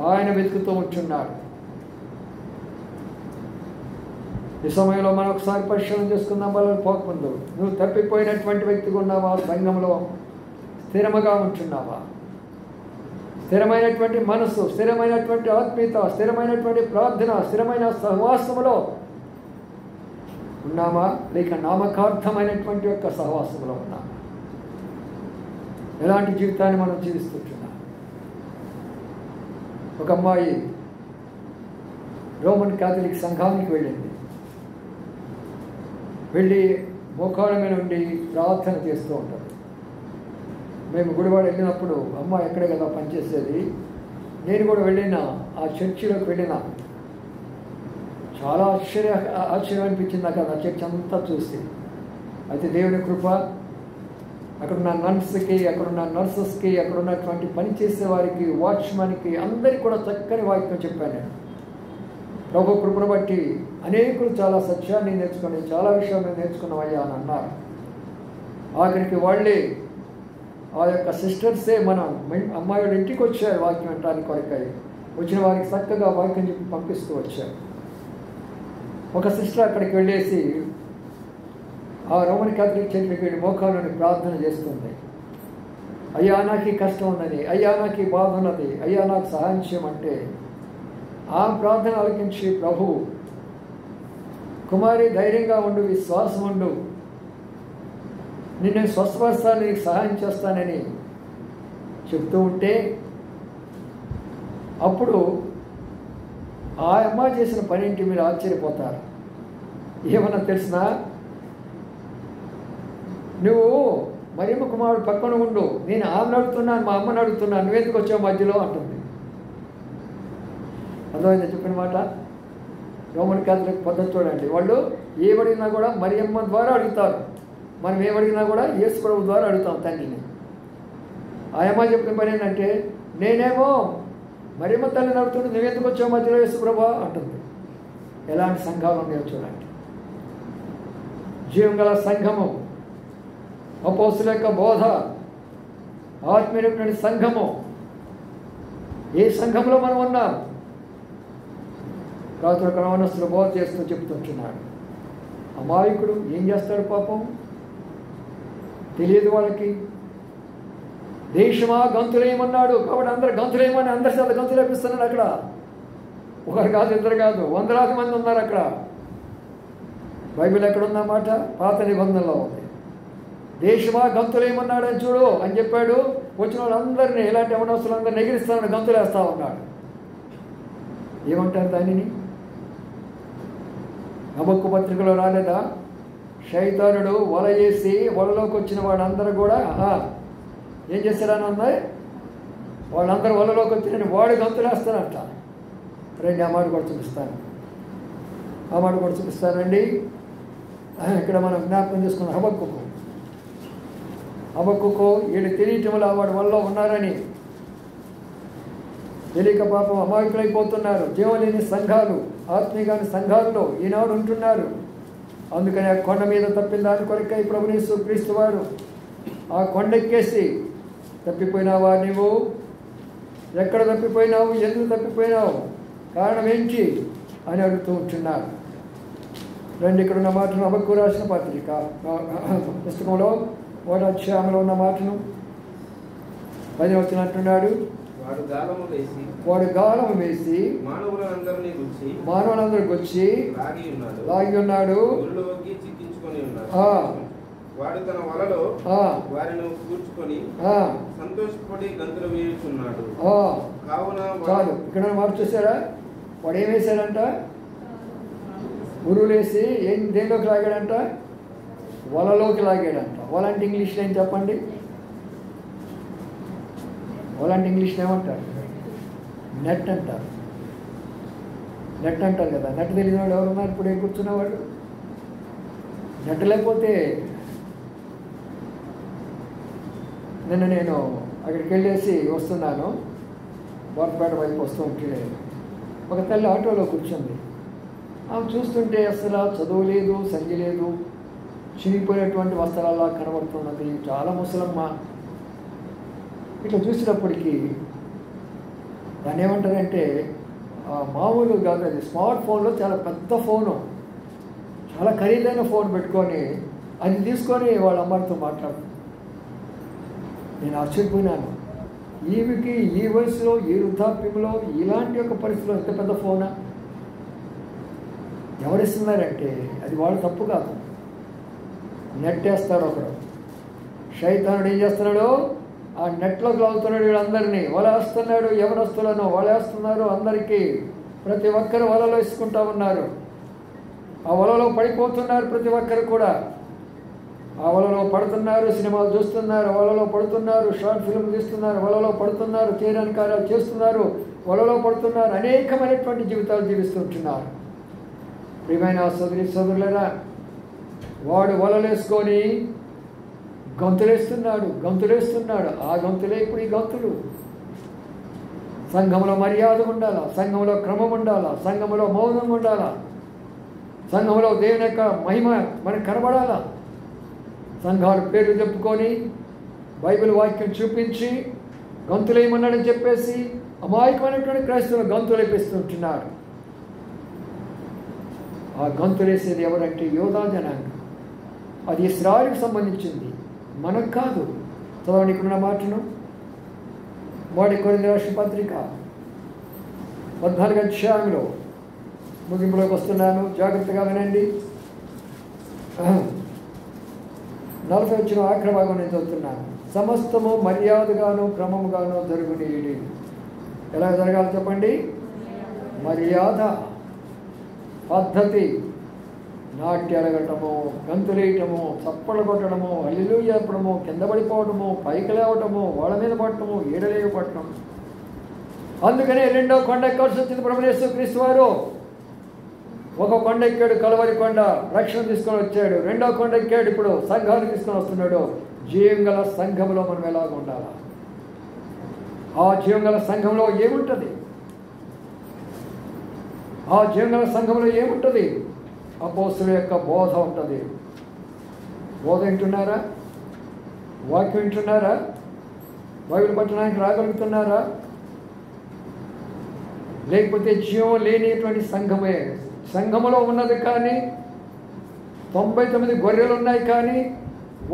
ఆయన వెతుకుతూ ఉంటున్నాడు. ఈ సమయంలో మనం ఒకసారి పరిశీలన చేసుకుందాం. వాళ్ళని పోకముందు నువ్వు తప్పిపోయినటువంటి వ్యక్తిగా ఉన్నావా? సంఘంలో స్థిరముగా ఉంటున్నావా? స్థిరమైనటువంటి మనసు, స్థిరమైనటువంటి ఆత్మీయత, స్థిరమైనటువంటి ప్రార్థన, స్థిరమైన సహవాసములో ఉన్నామా? లేక నామకార్థమైనటువంటి యొక్క సహవాసంలో ఉన్నామా? ఎలాంటి జీవితాన్ని మనం జీవిస్తుంటున్నాం? ఒక అమ్మాయి రోమన్ క్యాథలిక్ సంఘానికి వెళ్ళింది. వెళ్ళి మోకాళ్ళ మీద నుండి ప్రార్థన చేస్తూ ఉంటారు. మేము గుడివాడ వెళ్ళినప్పుడు అమ్మ ఎక్కడే కదా పనిచేసేది, నేను కూడా వెళ్ళిన ఆ చర్చిలోకి వెళ్ళిన. చాలా ఆశ్చర్యం అనిపించింది నాకు ఆ చర్చ్ అంతా చూసి. అయితే దేవుని కృప, అక్కడున్న నర్స్కి, అక్కడున్న నర్సెస్కి, అక్కడ ఉన్నటువంటి పనిచేసే వారికి, వాచ్మెన్కి అందరికీ కూడా చక్కని వాక్యం చెప్పాను నేను. ప్రభు కృపను బట్టి అనేకులు చాలా సత్యాన్ని నేర్చుకుని చాలా విషయాలు నేర్చుకున్నామయ్యా అని అన్నారు. ఆఖరికి వాళ్ళే ఆ యొక్క సిస్టర్సే మన అమ్మాయి ఇంటికి వచ్చారు వాక్యం వినడానికి కొరకై. వచ్చిన వారికి చక్కగా వాక్యం చెప్పి పంపిస్తూ వచ్చారు. ఒక సిస్టర్ అక్కడికి వెళ్ళేసి ఆ రోమన్ క్యాథలిక్ చర్చికి వెళ్ళి మోకాళ్ళని ప్రార్థన చేస్తుంది. అయ్యా నాకు ఈ కష్టం ఉన్నది, అయ్యా నాకు ఈ బాధ ఉన్నది, అయ్యా నాకు సహాయం చేయమంటే ఆ ప్రార్థన ఆలకించి ప్రభు, కుమారి ధైర్యంగా ఉండు, విశ్వాసం ఉండు, నిన్ను స్వస్థపరుస్తాను, నీకు సహాయం చేస్తానని చెప్తూ ఉంటే అప్పుడు ఆ అమ్మ చేసిన పనింటి మీరు ఆశ్చర్యపోతారు. ఏమన్నా తెలిసినా నువ్వు మరియమ్మ కుమారుడు పక్కన ఉండు, నేను ఆమెను అడుగుతున్నాను, మా అమ్మని అడుగుతున్నాను, నువ్వెందుకు వచ్చావు మధ్యలో అంటుంది. అర్థమైందా చెప్పిన మాట? రోమన్ క్యాథలిక్ పద్ధతి చూడండి, వాళ్ళు ఏమడిగినా కూడా మరియమ్మ ద్వారా అడుగుతారు, మనం ఏమడిగినా కూడా యేసు ప్రభు ద్వారా అడుగుతాం తండ్రిని. ఆయమ్మ చెప్పిన పని ఏంటంటే, నేనేమో మరియమ్మ తల్లిని అడుగుతుంటే నువ్వెందుకు వచ్చావు మధ్యలో యేసు ప్రభు అంటుంది. ఎలాంటి సంఘాలు ఉన్నాయో చూడండి. జీవం గల సంఘము, అపోస్తుల యొక్క బోధ, ఆత్మీయమైనటువంటి సంఘము. ఏ సంఘంలో మనం ఉన్నాం? రాత్రి క్రమణస్తులు బోధ చేస్తూ చెప్తుంటున్నాడు. అమాయకుడు ఏం చేస్తాడు పాపం, తెలియదు వాళ్ళకి. దేశమా గంతులేయమన్నాడు కాబట్టి అందరు గంతులేయమని అందరి చేత గంతులేపిస్తున్నాడు. అక్కడ ఒకరు కాదు, ఇద్దరు కాదు, 100,000 మంది ఉన్నారు అక్కడ. బైబిల్ ఎక్కడున్నమాట? పాత నిబంధనలో ఉంది. దేశమా గంతులేయమన్నాడు అని చూడు అని చెప్పాడు. వచ్చిన వాళ్ళందరినీ, ఇలాంటి అవనవసరందరినీ ఎగిరిస్తానని గంతులేస్తా ఉన్నాడు. ఏమంటారు దానిని? హబక్కు పత్రికలో రాలేదా? శైతానుడు వల చేసి వలలోకి వచ్చిన వాళ్ళందరూ కూడా ఏం చేశారని ఉన్నాయి, వాళ్ళందరూ వలలోకి వచ్చిన వాడు గంతులేస్తానంట. రండి ఆ మాట కూడా చూపిస్తాను, ఆ మాట కూడా చూపిస్తానండి. ఇక్కడ మనం జ్ఞాపకం చేసుకున్నాం. హబక్కుకు వీళ్ళు తెలియటం వల్ల వాడు వల్ల ఉన్నారని తెలియక పాపం అమాయకులైపోతున్నారు. జీవం లేని సంఘాలు, ఆత్మీయగాని సంఘాల్లో ఈనాడు ఉంటున్నారు. అందుకని ఆ కొండ మీద తప్పిన దాని కొరకై ప్రభువు యేసు క్రీస్తు వారు ఆ కొండెక్కేసి, తప్పిపోయినావా నీవు? ఎక్కడ తప్పిపోయినావు? ఎందుకు తప్పిపోయినావు? కారణం ఏంటి అని అడుగుతూ ఉంటున్నారు. రండి, ఇక్కడ ఉన్న మాటను హబక్కు రాసిన పత్రిక పుస్తకంలో 1వ అధ్యాయంలో ఉన్న మాటను 10వ వచనం అంటున్నాడు. వాడు గాలము వేసి మానవులందరూ గుచ్చి లాగి ఉన్నాడు. వాడు తన వలలో వారిని కూర్చుకొని సంతోషపడి గంతులు వేయుచున్నాడు. కావున చాలు, ఇక్కడ మాట చూసారా? వాడు ఏం వేశాడంట? ఉరులేసి ఏం దేనిలోకి లాగాడంట? వలలోకి లాగాడంట. వల అంటే ఇంగ్లీష్లో ఏం చెప్పండి? వల అంటే ఇంగ్లీష్లో ఏమంటారు? నెట్ అంటారు. నెట్ అంటారు కదా. నెట్ తెలియని వాడు ఎవరున్నారు ఇప్పుడు? ఏం కూర్చున్నవాడు నెట్ లేకపోతే. నిన్న నేను అక్కడికి వెళ్ళేసి వస్తున్నాను, బోర్పేట వైపు వస్తూ ఉంటే ఒక తల్లి ఆటోలో కూర్చుంది. ఆమె చూస్తుంటే అసలు చదువు లేదు, సంధి లేదు, చినిగిపోయినటువంటి వస్త్రాల్లా కనబడుతున్నది. చాలా ముసలమ్మ. ఇట్లా చూసినప్పటికీ దాన్ని ఏమంటారంటే మామూలు కాదు, అది స్మార్ట్ ఫోన్లో చాలా పెద్ద ఫోను, చాలా ఖరీదైన ఫోన్ పెట్టుకొని అది తీసుకొని వాళ్ళ అమ్మాయితో మాట్లాడుతుంది. నేను ఆశ్చర్యపోయినాను. ఈమెకి ఈ వయసులో, ఈ వృద్ధాప్యంలో ఇలాంటి ఒక పరిస్థితిలో ఎంత పెద్ద ఫోనా ఎవరిస్తున్నారంటే అది వాళ్ళ తప్పు కాదు. నెట్టేస్తాడు ఒకడు. శైతానుడు ఏం చేస్తున్నాడు? ఆ నెట్లోకి లాగుతున్నాడు వీళ్ళందరినీ. వలేస్తున్నాడు, యవనస్తులను వలేస్తున్నారు. అందరికీ ప్రతి ఒక్కరు వలలో వేసుకుంటా ఉన్నారు. ఆ వలలో పడిపోతున్నారు ప్రతి ఒక్కరు కూడా. ఆ వలలో పడుతున్నారు, సినిమాలు చూస్తున్నారు, వలలో పడుతున్నారు, షార్ట్ ఫిల్మ్ తీస్తున్నారు, వలలో పడుతున్నారు, చేయడానికి కార్యాలు చేస్తున్నారు, వలలో పడుతున్నారు. అనేకమైనటువంటి జీవితాలు జీవిస్తుంటున్నారు. ప్రియమైన సోదరులరా, వాడు వలలేసుకొని గంతులేస్తున్నాడు. ఆ గంతులే ఇప్పుడు ఈ గంతులు. సంఘంలో మర్యాద ఉండాలా, సంఘంలో క్రమం ఉండాలా, సంఘంలో మౌనం ఉండాలా, సంఘంలో దేవుని యొక్క మహిమ మనకు కనబడాలా. సంఘాలు పేర్లు చెప్పుకొని బైబిల్ వాక్యం చూపించి గంతులేయమన్నాడని చెప్పేసి అమాయకమైనటువంటి క్రైస్తవులు గంతులేపిస్తుంటున్నారు. ఆ గంతులేసేది ఎవరంటే యోధా జనాంగం. అది ఇశ్రాయేలుకు సంబంధించింది, మనకు కాదు. చదవండి ఇక్కడున్న మాటను. 1 కొరింథీ రాసిన పత్రిక 14వ అధ్యాయంలో ముగింపులోకి వస్తున్నాను, జాగ్రత్తగా వినండి. 40 వచ్చిన ఆఖరి భాగం నేను చదువుతున్నాను. సమస్తము మర్యాదగాను క్రమముగాను జరుగునీయుడి. ఎలా జరగాలి చెప్పండి? మర్యాద, పద్ధతి, నాట్యాలు కట్టడము, గంతులేయటము, చప్పలు కొట్టడము, హల్లెలూయా చెప్పడము, కింద పడిపోవటము, పైకి లేవటము, వాళ్ళ మీద పట్టడము, ఈడలేవి పట్టడం. అందుకనే రెండో కొండ ఎక్కాల్సి వచ్చింది ప్రభువు యేసుక్రీస్తు వారు. ఒక కొండ ఎక్కాడు, కలువరి కొండ, రక్షణ తీసుకొని వచ్చాడు. రెండో కొండ ఎక్కాడు, ఇప్పుడు సంఘాన్ని తీసుకొని వస్తున్నాడు. జీవంగల సంఘంలో మనం ఎలాగ ఉండాలా? ఆ జీవంగల సంఘంలో ఏముంటుంది? ఆ జీవంగల సంఘంలో ఏముంటుంది? అపోస్తుల యొక్క బోధ ఉంటుంది. బోధ వింటున్నారా? వాక్యం వింటున్నారా? బైబిల్ పట్టణానికి రాగలుగుతున్నారా? లేకపోతే జీవం లేనిటువంటి సంఘమే. సంఘములో ఉన్నది కానీ 99 గొర్రెలు ఉన్నాయి, కానీ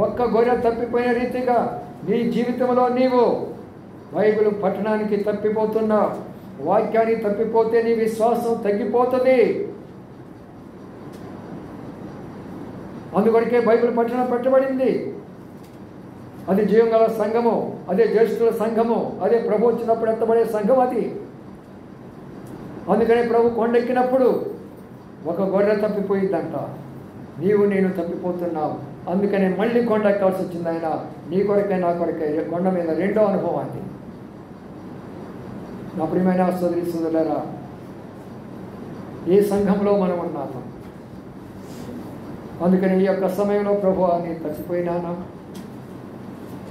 ఒక్క గొర్రె తప్పిపోయిన రీతిగా నీ జీవితంలో నీవు బైబిల్ పట్టణానికి తప్పిపోతున్నావు. వాక్యానికి తప్పిపోతే నీ విశ్వాసం తగ్గిపోతుంది. అందుకొరకే బైబిల్ పట్టణం పెట్టబడింది. అది జీవంగల సంఘము, అదే జ్యేష్ఠుల సంఘము, అదే ప్రభు వచ్చినప్పుడు ఎత్తబడే సంఘం అది. అందుకనే ప్రభు కొండెక్కినప్పుడు ఒక గొర్రె తప్పిపోయిందంట. నీవు నేను తప్పిపోతున్నావు. అందుకనే మళ్ళీ కొండ ఎక్కాల్సి వచ్చింది ఆయన. నీ కొరకై నా కొరకై కొండ మీద రెండో అనుభవాన్ని. నా ప్రియమైన సోదరి సోదరులారా, ఏ సంఘంలో మనం ఉన్నాము? అందుకని ఈ యొక్క సమయంలో ప్రభు నేను తప్పిపోయినానా?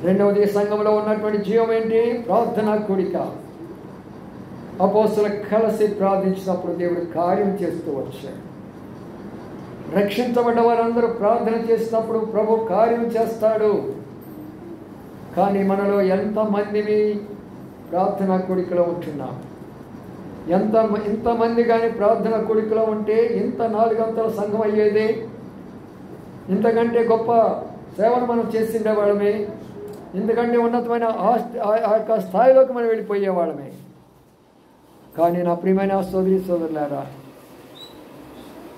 రెండవది, సంఘంలో ఉన్నటువంటి జీవం ఏంటి? ప్రార్థనా కూడిక. అపోస్తలు కలిసి ప్రార్థించినప్పుడు దేవుడు కార్యం చేస్తూ వచ్చాడు. రక్షించబడ్డ వారందరూ ప్రార్థన చేసినప్పుడు ప్రభు కార్యం చేస్తాడు. కానీ మనలో ఎంతమందిని ప్రార్థనా కూడికలో ఉంటున్నాం? ఇంతమంది కానీ ప్రార్థనా కూడికలో ఉంటే ఇంత 4 అంతల సంఘం అయ్యేది. ఇంతకంటే గొప్ప సేవను మనం చేసిండే వాళ్ళమే. ఇంతకంటే ఉన్నతమైన ఆ యొక్క స్థాయిలోకి మనం వెళ్ళిపోయే వాళ్ళమే. కానీ నా ప్రియమైన సోదరి సోదరులారా,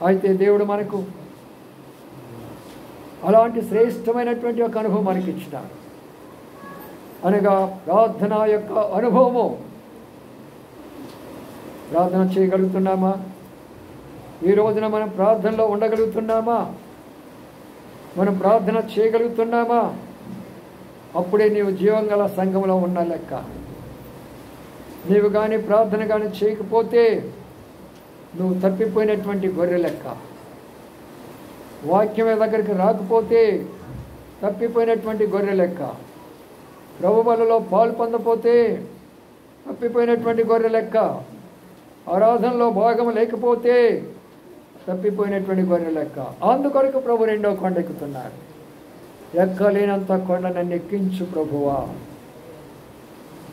అయితే దేవుడు మనకు అలాంటి శ్రేష్టమైనటువంటి ఒక అనుభవం మనకి ఇచ్చినాడు. అనగా ప్రార్థన యొక్క అనుభవము. ప్రార్థన చేయగలుగుతున్నామా? ఈ రోజున మనం ప్రార్థనలో ఉండగలుగుతున్నామా? మనం ప్రార్థన చేయగలుగుతున్నామా? అప్పుడే నీవు జీవంగల సంఘంలో ఉన్న లెక్క. నీవు కానీ ప్రార్థన కానీ చేయకపోతే నువ్వు తప్పిపోయినటువంటి గొర్రె లెక్క. వాక్యమే దగ్గరికి రాకపోతే తప్పిపోయినటువంటి గొర్రె లెక్క. ప్రభు బలలో పాలు పొందపోతే తప్పిపోయినటువంటి గొర్రె లెక్క. ఆరాధనలో భాగం లేకపోతే తప్పిపోయినటువంటి గొర్రె లెక్క. అందుకొరకు ప్రభు రెండో కొండ ఎక్కుతున్నారు. ఎక్కలేనంత కొండ నన్ను ఎక్కించు ప్రభువా.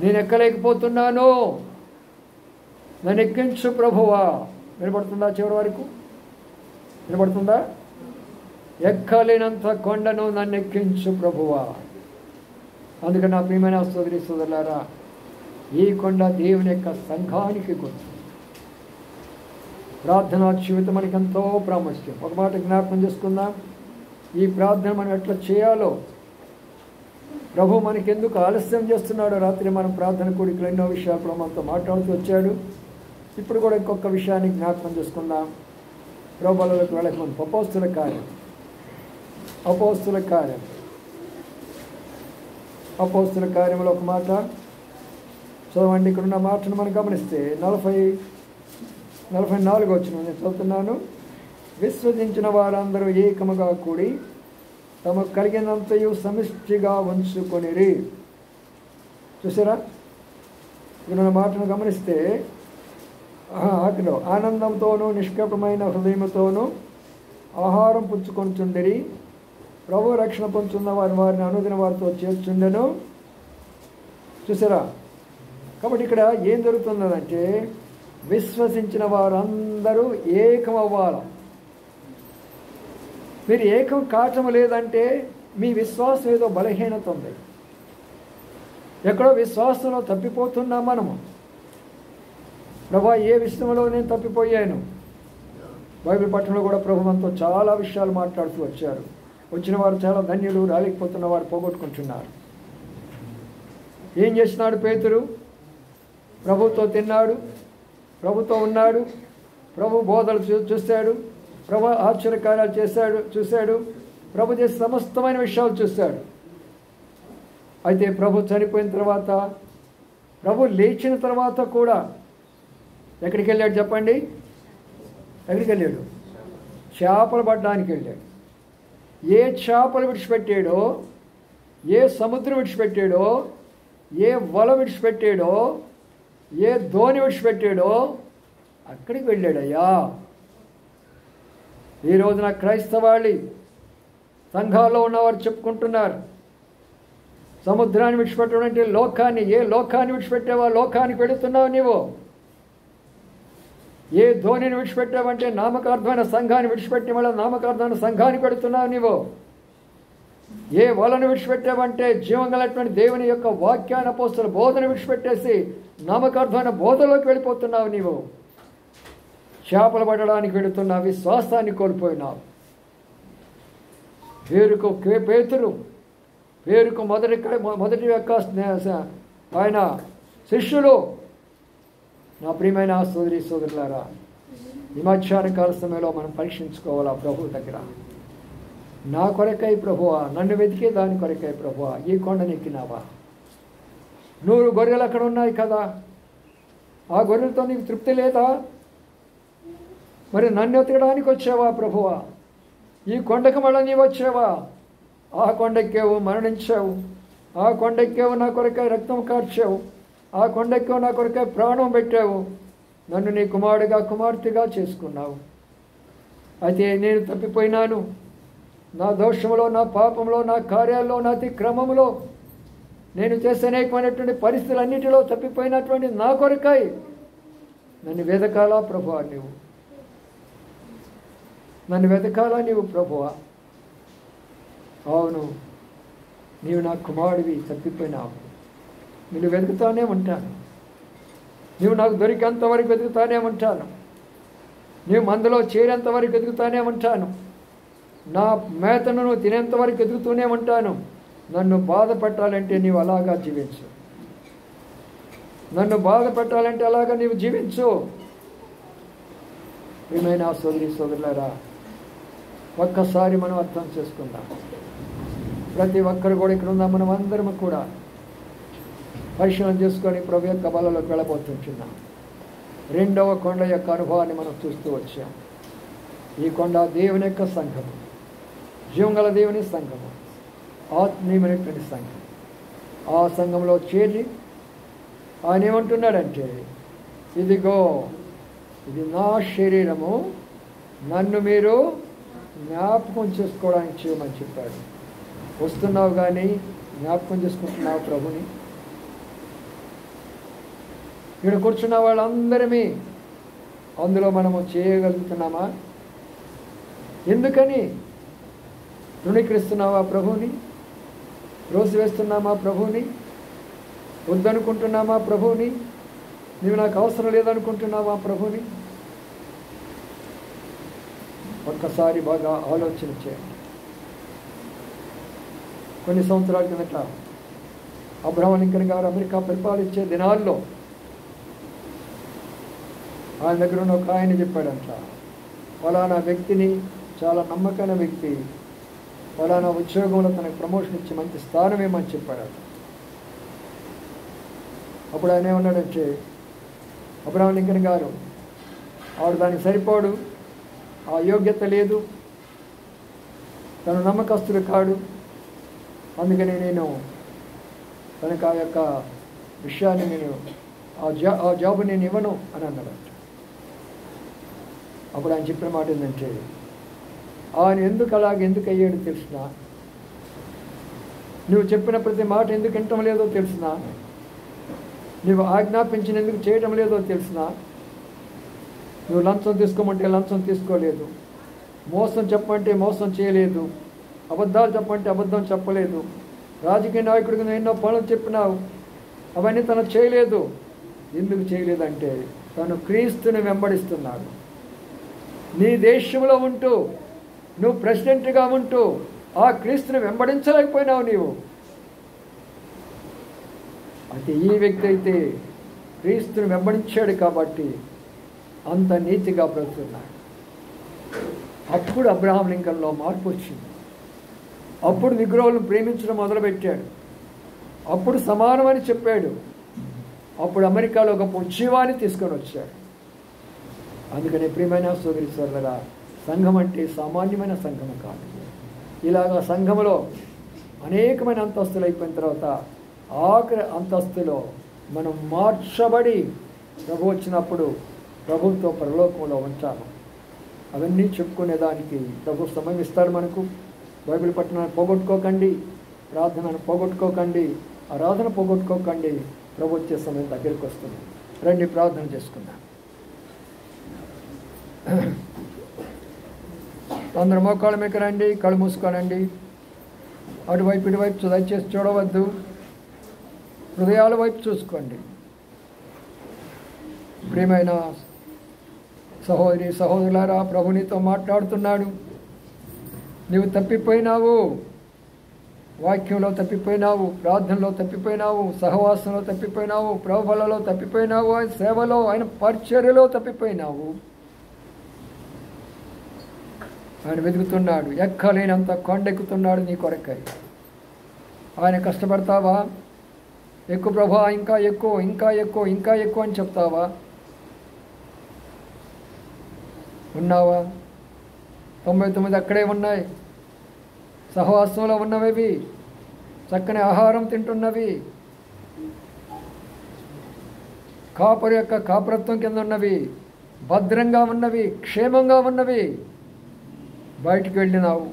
నేను ఎక్కలేకపోతున్నాను, నన్ను ఎక్కించు ప్రభువా. వినపడుతుందా? చివరి వరకు వినపడుతుందా? ఎక్కలేనంత కొండను నన్ను ఎక్కించు ప్రభువా. అందుకని నా ప్రియమైన సోదరి సోదరులారా, ఈ కొండ దేవుని యొక్క సంఘానికి గుర్తు. ప్రార్థనా జీవితం మనకి ఎంతో ప్రాముఖ్యం. ఒక మాట జ్ఞాపకం చేసుకుందాం. ఈ ప్రార్థన మనం ఎట్లా చేయాలో ప్రభు మనకెందుకు ఆలస్యం చేస్తున్నాడు? రాత్రి మనం ప్రార్థన కూడికలు ఎన్నో విషయాలు ప్రభు మనతో మాట్లాడుతూ వచ్చాడు. ఇప్పుడు కూడా ఇంకొక విషయాన్ని జ్ఞాపకం చేసుకుందాం. ప్రభువులకు వెళ్ళక మనం అపోస్తుల కార్యంలో ఒక మాట చదవండి. ఇక్కడ ఉన్న మాటను మనం గమనిస్తే 44 వచ్చిన నేను చదువుతున్నాను. విశ్వసించిన వారందరూ ఏకముగా కూడి తమకు కలిగినంతయు సమిష్టిగా ఉంచుకొనిరి. చూసారా? ఇక్కడ మాటను గమనిస్తే అక్కడ ఆనందంతోనూ నిష్కపటమైన హృదయంతోనూ ఆహారం పుచ్చుకొంచుండిరి. ప్రభు రక్షణ పొందుతున్న వారిని అనుదిన వారితో చేర్చుండెను. చూసారా? కాబట్టి ఇక్కడ ఏం జరుగుతున్నదంటే విశ్వసించిన వారందరూ ఏకమవ్వాలి. మీరు ఏకం కావటం లేదంటే మీ విశ్వాసం ఏదో బలహీనత ఉంది. ఎక్కడో విశ్వాసంలో తప్పిపోతున్నాం మనము. ప్రభా, ఏ విషయంలో నేను తప్పిపోయాను? బైబిల్ పట్టణంలో కూడా ప్రభు మనతో చాలా విషయాలు మాట్లాడుతూ వచ్చారు. వచ్చిన వారు చాలా ధన్యులు, రాలేకపోతున్న వారు పోగొట్టుకుంటున్నారు. ఏం చేసినాడు పేతురు? ప్రభుతో తిన్నాడు, ప్రభుతో ఉన్నాడు, ప్రభు బోధలు చూశాడు, ప్రభు ఆశ్చర్యకార్యాలు చూశాడు. ప్రభు చేసే సమస్తమైన విషయాలు చూశాడు. అయితే ప్రభు చనిపోయిన తర్వాత, ప్రభు లేచిన తర్వాత కూడా ఎక్కడికి వెళ్ళాడు చెప్పండి? ఎక్కడికి వెళ్ళాడు? చేపలు పట్టడానికి వెళ్ళాడు. ఏ చేపలు విడిచిపెట్టాడో, ఏ సముద్రం విడిచిపెట్టాడో, ఏ వల విడిచిపెట్టాడో, ఏ ధోని విడిచిపెట్టాడో అక్కడికి వెళ్ళాడయ్యా. ఈ రోజున క్రైస్తవాళి సంఘాల్లో ఉన్నవారు చెప్పుకుంటున్నారు, సముద్రాన్ని విడిచిపెట్టడం అంటే లోకాన్ని. ఏ లోకాన్ని విడిచిపెట్టావా? లోకానికి వెళుతున్నావు నీవు. ఏ ధోనిని విడిచిపెట్టావంటే నామకార్థమైన సంఘాన్ని విడిచిపెట్టి మళ్ళీ నామకార్థమైన సంఘానికి వెళుతున్నావు నీవు. ఏ వలను విడిచిపెట్టావంటే జీవం గలటువంటి దేవుని యొక్క వాక్యాన్ని, అపోస్తల బోధన విడిచిపెట్టేసి నామకార్థమైన బోధలోకి వెళ్ళిపోతున్నావు నీవు. చేపలు పట్టడానికి వెళుతున్నావు, విశ్వాసాన్ని కోల్పోయినావు. పేరుకు మొదటి యొక్క ఆయన శిష్యులు. నా ప్రియమైన సోదరులారా, ఈ మధ్యాహ్న కాల సమయంలో మనం పరీక్షించుకోవాలా ప్రభు దగ్గర. నా కొరకై ప్రభువా, నన్ను వెతికే దాని కొరకై ప్రభువా ఈ కొండనెక్కినావా? 100 గొర్రెలు అక్కడ ఉన్నాయి కదా, ఆ గొర్రెలతో నీకు తృప్తి లేదా? మరి నన్ను ఎతకడానికి వచ్చావా ప్రభువా? ఈ కొండకు మళ్ళీ నీవు వచ్చావా? ఆ కొండెక్కావు, మరణించావు. ఆ కొండెక్కావు, నా కొరకై రక్తం కార్చావు. ఆ కొండెక్కావు, నా కొరకై ప్రాణం పెట్టావు. నన్ను నీ కుమారుడిగా, కుమార్తెగా చేసుకున్నావు. అయితే నేను తప్పిపోయినాను. నా దోషంలో, నా పాపంలో, నా కార్యాల్లో, నా అతిక్రమంలో, నేను చేసే అనేకమైనటువంటి పరిస్థితులన్నిటిలో తప్పిపోయినటువంటి నా కొరకై నన్ను వెతకాలా ప్రభువా? నీవు నన్ను వెతకాలా నీవు ప్రభువా? అవును, నీవు నా కుమారుడివి, తప్పిపోయినావు. నేను వెతుకుతానే ఉంటాను. నీవు నాకు దొరికేంతవరకు వెతుకుతానే ఉంటాను. నీవు మందులో చేరేంతవరకు వెతుకుతానే ఉంటాను. నా మేతను నువ్వు తినేంతవరకు వెతుకుతూనే ఉంటాను. నన్ను బాధ పెట్టాలంటే నీవు అలాగా జీవించు. నన్ను బాధ పెట్టాలంటే అలాగా నీవు జీవించు. ప్రియమైన సోదరులారా, ఒక్కసారి మనం అర్థం చేసుకుందాం. ప్రతి ఒక్కరు కూడా ఇక్కడ ఉందాం. మనం అందరం కూడా పరిశీలన చేసుకొని ప్రభు యొక్క బలలోకి వెళ్ళబోతుంటున్నాం. 2వ కొండ యొక్క అనుభవాన్ని మనం చూస్తూ వచ్చాం. ఈ కొండ దేవుని యొక్క సంఘము, జీవంగల దేవుని సంఘము, ఆత్మీయమైనటువంటి సంఘం. ఆ సంఘంలో చేరి ఆయన ఏమంటున్నాడంటే, ఇదిగో ఇది నా శరీరము, నన్ను మీరు జ్ఞాపకం చేసుకోవడానికి చేయమని చెప్పాడు. వస్తున్నావు కానీ జ్ఞాపకం చేసుకుంటున్నావు ప్రభుని? ఇక్కడ కూర్చున్న వాళ్ళందరమీ అందులో మనము చేయగలుగుతున్నామా? ఎందుకని తృణీకరిస్తున్నావా ప్రభుని? రోసివేస్తున్నామా ప్రభుని? వద్దనుకుంటున్నామా ప్రభుని? నీవు నాకు అవసరం లేదనుకుంటున్నావా ప్రభుని? ఒక్కసారి బాగా ఆలోచన చేయండి. కొన్ని సంవత్సరాల కిందట అబ్రహం లింకన్ గారు అమెరికా పరిపాలించే దినాల్లో ఆయన దగ్గర ఉన్న ఒక ఆయన చెప్పాడంట, ఫలానా వ్యక్తిని, చాలా నమ్మకమైన వ్యక్తి, ఫలానా ఉద్యోగంలో తనకు ప్రమోషన్ ఇచ్చి మంచి స్థానం ఏమని చెప్పాడు. అప్పుడు ఆయన ఏమన్నాడంటే, అబ్రహం లింకన్ గారు, ఆవిడ దానికి సరిపోడు, ఆ యోగ్యత లేదు, తను నమ్మకస్తుడు కాడు, అందుకని నేను తనకు ఆ యొక్క విషయాన్ని నేను ఆ జాబ్ నేను ఇవ్వను అని అన్నాడు. అప్పుడు ఆయన చెప్పిన మాట ఏంటంటే, ఆయన ఎందుకు అయ్యాడు తెలిసినా, నువ్వు చెప్పిన ప్రతి మాట ఎందుకు వినటం లేదో తెలిసినా, నువ్వు ఆజ్ఞాపించిన ఎందుకు చేయటం లేదో తెలిసినా, నువ్వు లంచం తీసుకోమంటే లంచం తీసుకోలేదు, మోసం చెప్పమంటే మోసం చేయలేదు, అబద్ధాలు చెప్పమంటే అబద్ధం చెప్పలేదు, రాజకీయ నాయకుడికి నువ్వు ఎన్నో పనులు చెప్పినావు, అవన్నీ తను చేయలేదు. ఎందుకు చేయలేదంటే తను క్రీస్తుని వెంబడిస్తున్నాడు. నీ దేశంలో ఉంటూ, నువ్వు ప్రెసిడెంట్గా ఉంటూ ఆ క్రీస్తుని వెంబడించలేకపోయినావు నీవు. అయితే ఈ వ్యక్తి అయితే క్రీస్తుని వెంబడించాడు కాబట్టి అంత నీతిగా బ్రతుకున్నాడు. అప్పుడు అబ్రహాం లింకన్లో మార్పు వచ్చింది. అప్పుడు విగ్రహాలను ప్రేమించడం మొదలుపెట్టాడు. అప్పుడు సమానమని చెప్పాడు. అప్పుడు అమెరికాలో ఒక ఉద్యమాన్ని తీసుకొని వచ్చాడు. అందుకని ప్రియమైన సోదరీశ్వరులరా, సంఘం అంటే సామాన్యమైన సంఘం కాదు. ఇలాగ సంఘంలో అనేకమైన అంతస్తులు అయిపోయిన తర్వాత ఆఖరి అంతస్తులో మనం మార్చబడి ప్రభు వచ్చినప్పుడు ప్రభుత్వ పరలోకంలో ఉంటాము. అవన్నీ చెప్పుకునేదానికి ప్రభు సమయం ఇస్తాడు మనకు. బైబిల్ పట్టణాన్ని పోగొట్టుకోకండి, ప్రార్థనను పోగొట్టుకోకండి, ఆరాధన పోగొట్టుకోకండి. ప్రభు వచ్చే సమయం దగ్గరికి వస్తుంది. రండి ప్రార్థన చేసుకుందాం. అందరూ మోకాళ్ళ మీద రండి, కళ్ళు మూసుకోనండి. అటువైపు ఇటువైపు దయచేసి చూడవద్దు, హృదయాల వైపు చూసుకోండి. ప్రియమైన సహోదరి సహోదరులారా, ప్రభు నీతో మాట్లాడుతున్నాడు. నీవు తప్పిపోయినావు, వాక్యంలో తప్పిపోయినావు, ప్రార్థనలో తప్పిపోయినావు, సహవాసంలో తప్పిపోయినావు, ప్రభువులలో తప్పిపోయినావు, ఆయన సేవలో, ఆయన పరిచర్యలో తప్పిపోయినావు. ఆయన వెతుకుతున్నాడు, ఎక్కలేనంత కొండెక్కుతున్నాడు నీ కొరకై. ఆయన కష్టపడతావా? ఎక్కువ ప్రభా, ఇంకా ఎక్కువ, ఇంకా ఎక్కువ, ఇంకా ఎక్కువ అని చెప్తావా? ఉన్నావా? 99 అక్కడే ఉన్నాయి. సహవాసంలో ఉన్నవి, చక్కని ఆహారం తింటున్నవి, కాపరి యొక్క కాపరత్వం కింద ఉన్నవి, భద్రంగా ఉన్నవి, క్షేమంగా ఉన్నవి. బయటికి వెళ్ళినావు,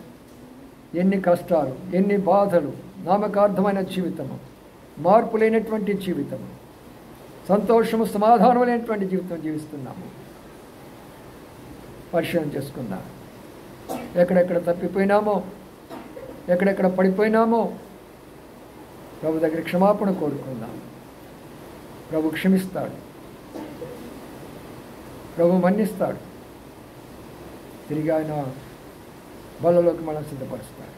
ఎన్ని కష్టాలు, ఎన్ని బాధలు, నామకార్థమైన జీవితము, మార్పు లేనటువంటి జీవితము, సంతోషము సమాధానం లేనటువంటి జీవితం జీవిస్తున్నాము. పరిశీలన చేసుకుందాం. ఎక్కడెక్కడ తప్పిపోయినామో, ఎక్కడెక్కడ పడిపోయినామో ప్రభు దగ్గర క్షమాపణ కోరుకుందాం. ప్రభు క్షమిస్తాడు, ప్రభు మన్నిస్తాడు. తిరిగి ఆయన బలలోకి మనం సిద్ధపరుస్తాడు.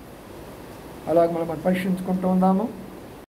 అలాగే మనం పరిశీలించుకుంటూ ఉందాము.